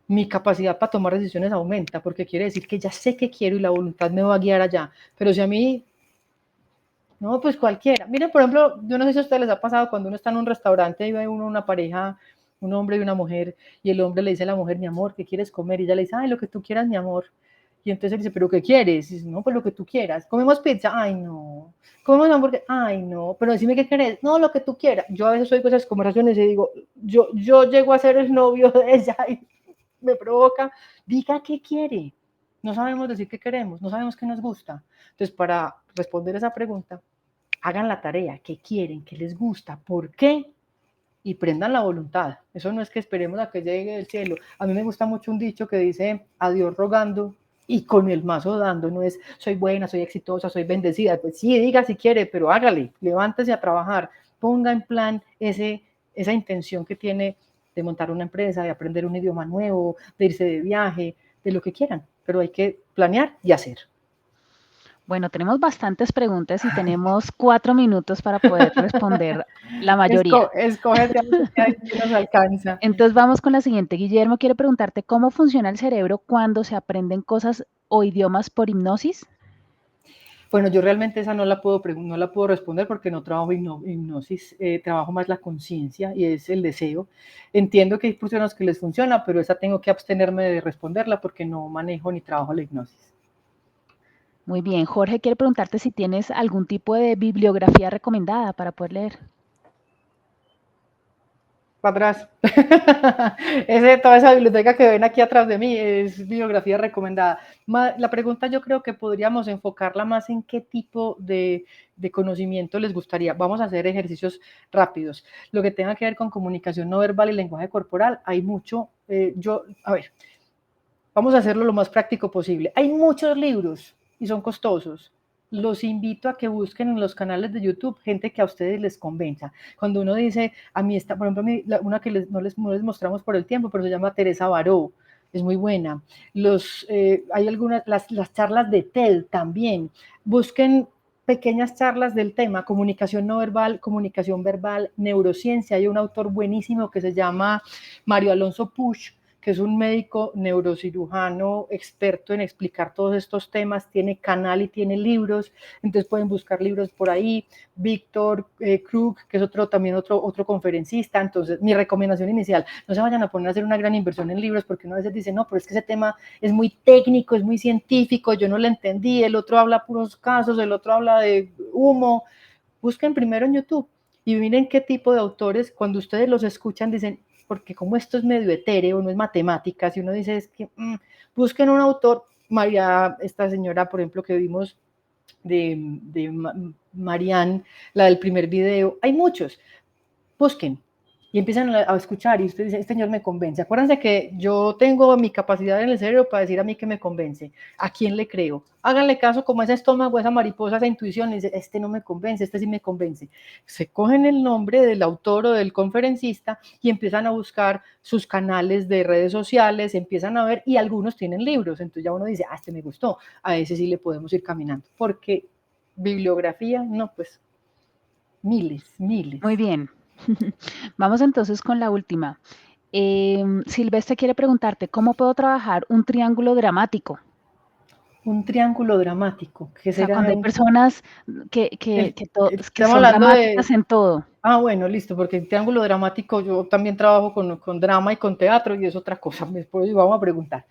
mi capacidad para tomar decisiones aumenta, porque quiere decir que ya sé qué quiero y la voluntad me va a guiar allá. Pero si a mí, no, pues cualquiera. Miren, por ejemplo, yo no sé si a ustedes les ha pasado cuando uno está en un restaurante y ve uno una pareja, un hombre y una mujer, y el hombre le dice a la mujer, mi amor, ¿qué quieres comer? Y ella le dice, ay, lo que tú quieras, mi amor. Y entonces él dice, ¿pero qué quieres? Y dice, no, pues lo que tú quieras. ¿Comemos pizza? Ay, no. ¿Comemos hamburguesa? Ay, no. Pero decime qué querés. No, lo que tú quieras. Yo a veces oigo esas conversaciones y digo, yo llego a ser el novio de ella y me provoca, diga qué quiere. No sabemos decir qué queremos, no sabemos qué nos gusta. Entonces, para responder esa pregunta, hagan la tarea, qué quieren, qué les gusta, por qué, y prendan la voluntad. Eso no es que esperemos a que llegue del cielo. A mí me gusta mucho un dicho que dice, a Dios rogando y con el mazo dando. No es, soy buena, soy exitosa, soy bendecida. Pues sí, diga si quiere, pero hágale, levántese a trabajar, ponga en plan esa intención que tiene de montar una empresa, de aprender un idioma nuevo, de irse de viaje, de lo que quieran, pero hay que planear y hacer. Bueno, tenemos bastantes preguntas y tenemos 4 minutos para poder responder la mayoría. Escógete algo que ahí sí nos alcanza. Entonces vamos con la siguiente. Guillermo quiere preguntarte cómo funciona el cerebro cuando se aprenden cosas o idiomas por hipnosis. Bueno, yo realmente esa no la puedo responder porque no trabajo hipnosis, trabajo más la conciencia y es el deseo. Entiendo que hay personas que les funciona, pero esa tengo que abstenerme de responderla porque no manejo ni trabajo la hipnosis. Muy bien. Jorge quiere preguntarte si tienes algún tipo de bibliografía recomendada para poder leer. Para atrás. Toda esa biblioteca que ven aquí atrás de mí es bibliografía recomendada. La pregunta yo creo que podríamos enfocarla más en qué tipo de conocimiento les gustaría. Vamos a hacer ejercicios rápidos. Lo que tenga que ver con comunicación no verbal y lenguaje corporal, hay mucho. A ver, vamos a hacerlo lo más práctico posible. Hay muchos libros y son costosos. Los invito a que busquen en los canales de YouTube gente que a ustedes les convenza. Cuando uno dice, a mí está, por ejemplo, una que no les mostramos por el tiempo, pero se llama Teresa Baró, es muy buena. Hay algunas, las charlas de TED también. Busquen pequeñas charlas del tema, comunicación no verbal, comunicación verbal, neurociencia. Hay un autor buenísimo que se llama Mario Alonso Puig, que es un médico neurocirujano experto en explicar todos estos temas, tiene canal y tiene libros, entonces pueden buscar libros por ahí. Víctor Krug, que es también otro conferencista. Entonces mi recomendación inicial, no se vayan a poner a hacer una gran inversión en libros, porque uno a veces dice, no, pero es que ese tema es muy técnico, es muy científico, yo no lo entendí, el otro habla puros casos, el otro habla de humo. Busquen primero en YouTube y miren qué tipo de autores, cuando ustedes los escuchan, dicen, porque como esto es medio etéreo, no es matemáticas, y uno dice, es que busquen un autor, esta señora, por ejemplo, que vimos de Marianne, la del primer video, hay muchos, busquen y empiezan a escuchar y usted dice, este señor me convence. Acuérdense que yo tengo mi capacidad en el cerebro para decir a mí que me convence, a quién le creo. Háganle caso como ese estómago, esa mariposa, esa intuición, y dice, este no me convence, este sí me convence. Se cogen el nombre del autor o del conferencista y empiezan a buscar sus canales de redes sociales, empiezan a ver, y algunos tienen libros, entonces ya uno dice, este me gustó, a ese sí le podemos ir caminando, porque bibliografía, no, pues miles. Muy bien. Vamos entonces con la última. Silvestre quiere preguntarte, ¿cómo puedo trabajar un triángulo dramático? Un triángulo dramático, que O sea, será cuando hay personas que estamos son hablando dramáticas en todo. bueno, listo, porque en triángulo dramático yo también trabajo con drama y con teatro y es otra cosa, después vamos a preguntar.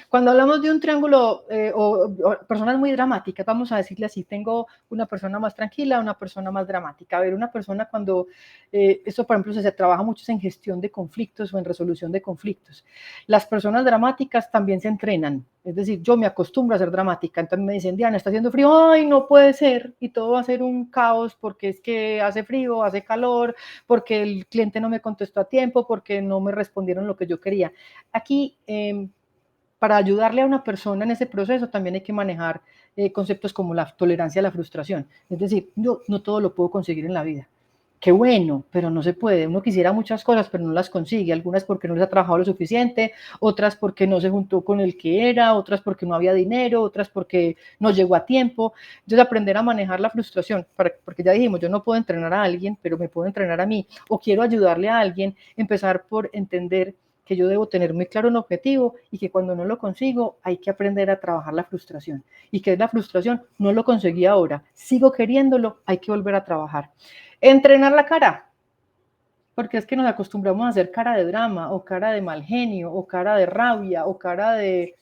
Cuando hablamos de un triángulo o personas muy dramáticas, vamos a decirle así, tengo una persona más tranquila, una persona más dramática. A ver, una persona cuando, esto por ejemplo se trabaja mucho en gestión de conflictos o en resolución de conflictos. Las personas dramáticas también se entrenan, es decir, yo me acostumbro a ser dramática, entonces me dicen, Diana, está haciendo frío, ay, no puede ser, y todo va a ser un caos porque es que hace frío, hace calor, porque el cliente no me contestó a tiempo, porque no me respondieron lo que yo quería. Aquí, para ayudarle a una persona en ese proceso también hay que manejar conceptos como la tolerancia a la frustración. Es decir, yo no todo lo puedo conseguir en la vida. Qué bueno, pero no se puede. Uno quisiera muchas cosas, pero no las consigue. Algunas porque no les ha trabajado lo suficiente, otras porque no se juntó con el que era, otras porque no había dinero, otras porque no llegó a tiempo. Entonces, aprender a manejar la frustración, porque ya dijimos, yo no puedo entrenar a alguien, pero me puedo entrenar a mí, o quiero ayudarle a alguien, empezar por entender que yo debo tener muy claro un objetivo y que cuando no lo consigo hay que aprender a trabajar la frustración. ¿Y qué es la frustración? No lo conseguí ahora, sigo queriéndolo, hay que volver a trabajar. Entrenar la cara, porque es que nos acostumbramos a hacer cara de drama, o cara de mal genio, o cara de rabia, o cara de...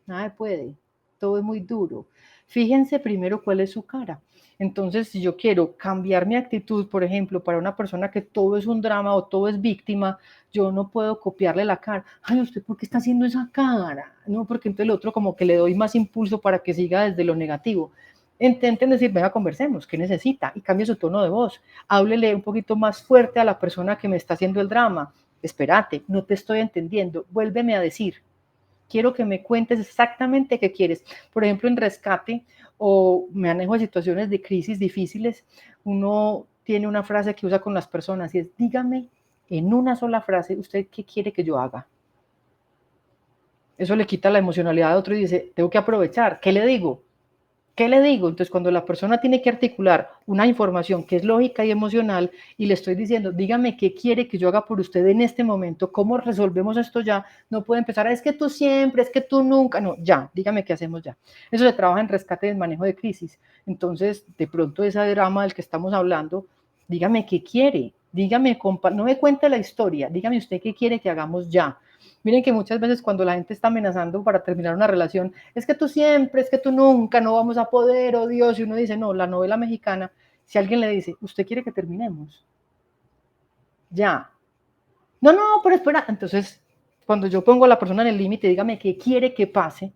Nada puede, todo es muy duro. Fíjense primero cuál es su cara. Entonces, si yo quiero cambiar mi actitud, por ejemplo, para una persona que todo es un drama o todo es víctima, yo no puedo copiarle la cara. Ay, ¿usted por qué está haciendo esa cara? No, porque entonces el otro como que le doy más impulso para que siga desde lo negativo. Intenten decir, venga, conversemos, ¿qué necesita? Y cambie su tono de voz. Háblele un poquito más fuerte a la persona que me está haciendo el drama. Espérate, no te estoy entendiendo, vuélveme a decir. Quiero que me cuentes exactamente qué quieres. Por ejemplo, en rescate o manejo de situaciones de crisis difíciles, uno tiene una frase que usa con las personas y es, dígame en una sola frase, ¿usted qué quiere que yo haga? Eso le quita la emocionalidad a otro y dice, tengo que aprovechar. ¿Qué le digo? ¿Qué le digo? Entonces, cuando la persona tiene que articular una información que es lógica y emocional y le estoy diciendo, dígame qué quiere que yo haga por usted en este momento, cómo resolvemos esto ya, no puede empezar, es que tú siempre, es que tú nunca, no, ya, dígame qué hacemos ya. Eso se trabaja en rescate y manejo de crisis. Entonces, de pronto ese drama del que estamos hablando, dígame qué quiere, dígame, no me cuente la historia, dígame usted qué quiere que hagamos ya. Miren que muchas veces cuando la gente está amenazando para terminar una relación, es que tú siempre, es que tú nunca, no vamos a poder, oh Dios, y uno dice, no, la novela mexicana, si alguien le dice, ¿usted quiere que terminemos? Ya. No, pero espera, entonces, cuando yo pongo a la persona en el límite, dígame qué quiere que pase,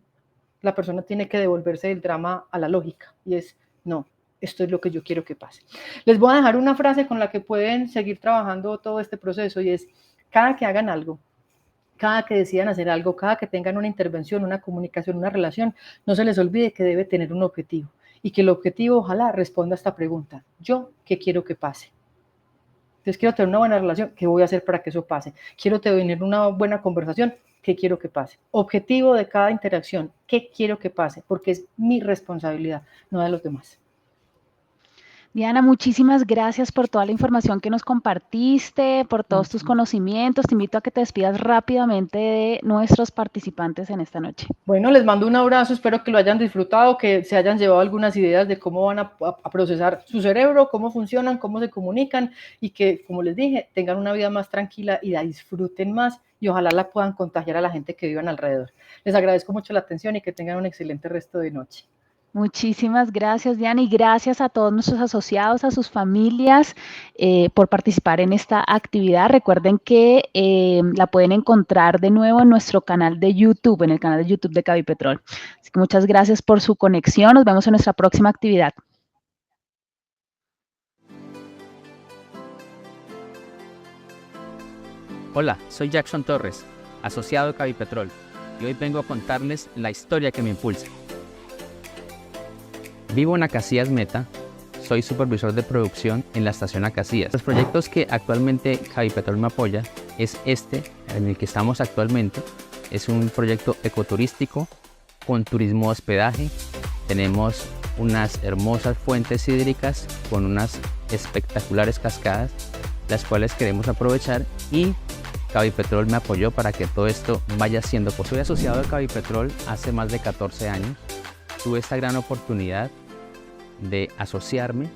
la persona tiene que devolverse del drama a la lógica, y es, no, esto es lo que yo quiero que pase. Les voy a dejar una frase con la que pueden seguir trabajando todo este proceso, y es, cada que hagan algo, cada que decidan hacer algo, cada que tengan una intervención, una comunicación, una relación, no se les olvide que debe tener un objetivo y que el objetivo ojalá responda a esta pregunta, ¿yo qué quiero que pase? Entonces quiero tener una buena relación, ¿qué voy a hacer para que eso pase? Quiero tener una buena conversación, ¿qué quiero que pase? Objetivo de cada interacción, ¿qué quiero que pase? Porque es mi responsabilidad, no de los demás. Diana, muchísimas gracias por toda la información que nos compartiste, por todos tus conocimientos. Te invito a que te despidas rápidamente de nuestros participantes en esta noche. Bueno, les mando un abrazo, espero que lo hayan disfrutado, que se hayan llevado algunas ideas de cómo van a procesar su cerebro, cómo funcionan, cómo se comunican y que, como les dije, tengan una vida más tranquila y la disfruten más y ojalá la puedan contagiar a la gente que vivan alrededor. Les agradezco mucho la atención y que tengan un excelente resto de noche. Muchísimas gracias, Diana, y gracias a todos nuestros asociados, a sus familias, por participar en esta actividad. Recuerden que la pueden encontrar de nuevo en nuestro canal de YouTube, en el canal de YouTube de Cavipetrol. Así que muchas gracias por su conexión. Nos vemos en nuestra próxima actividad. Hola, soy Jackson Torres, asociado de Cavipetrol, y hoy vengo a contarles la historia que me impulsa. Vivo en Acacías Meta, soy supervisor de producción en la estación Acacías. Los proyectos que actualmente Cavipetrol me apoya es este, en el que estamos actualmente. Es un proyecto ecoturístico con turismo hospedaje. Tenemos unas hermosas fuentes hídricas con unas espectaculares cascadas, las cuales queremos aprovechar, y Cavipetrol me apoyó para que todo esto vaya siendo posible. Soy asociado de Cavipetrol hace más de 14 años. Tuve esta gran oportunidad de asociarme.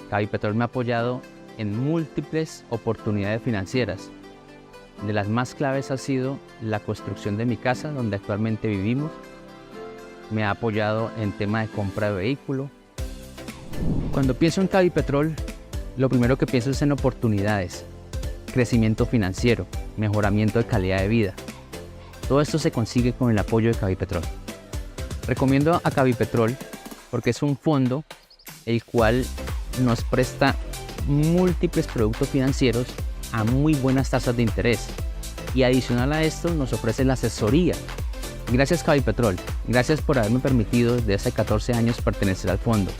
Cavipetrol me ha apoyado en múltiples oportunidades financieras. De las más claves ha sido la construcción de mi casa, donde actualmente vivimos. Me ha apoyado en tema de compra de vehículo. Cuando pienso en Cavipetrol, lo primero que pienso es en oportunidades, crecimiento financiero, mejoramiento de calidad de vida. Todo esto se consigue con el apoyo de Cavipetrol. Recomiendo a Cavipetrol porque es un fondo el cual nos presta múltiples productos financieros a muy buenas tasas de interés, y adicional a esto nos ofrece la asesoría. Gracias Cavipetrol, gracias por haberme permitido desde hace 14 años pertenecer al fondo.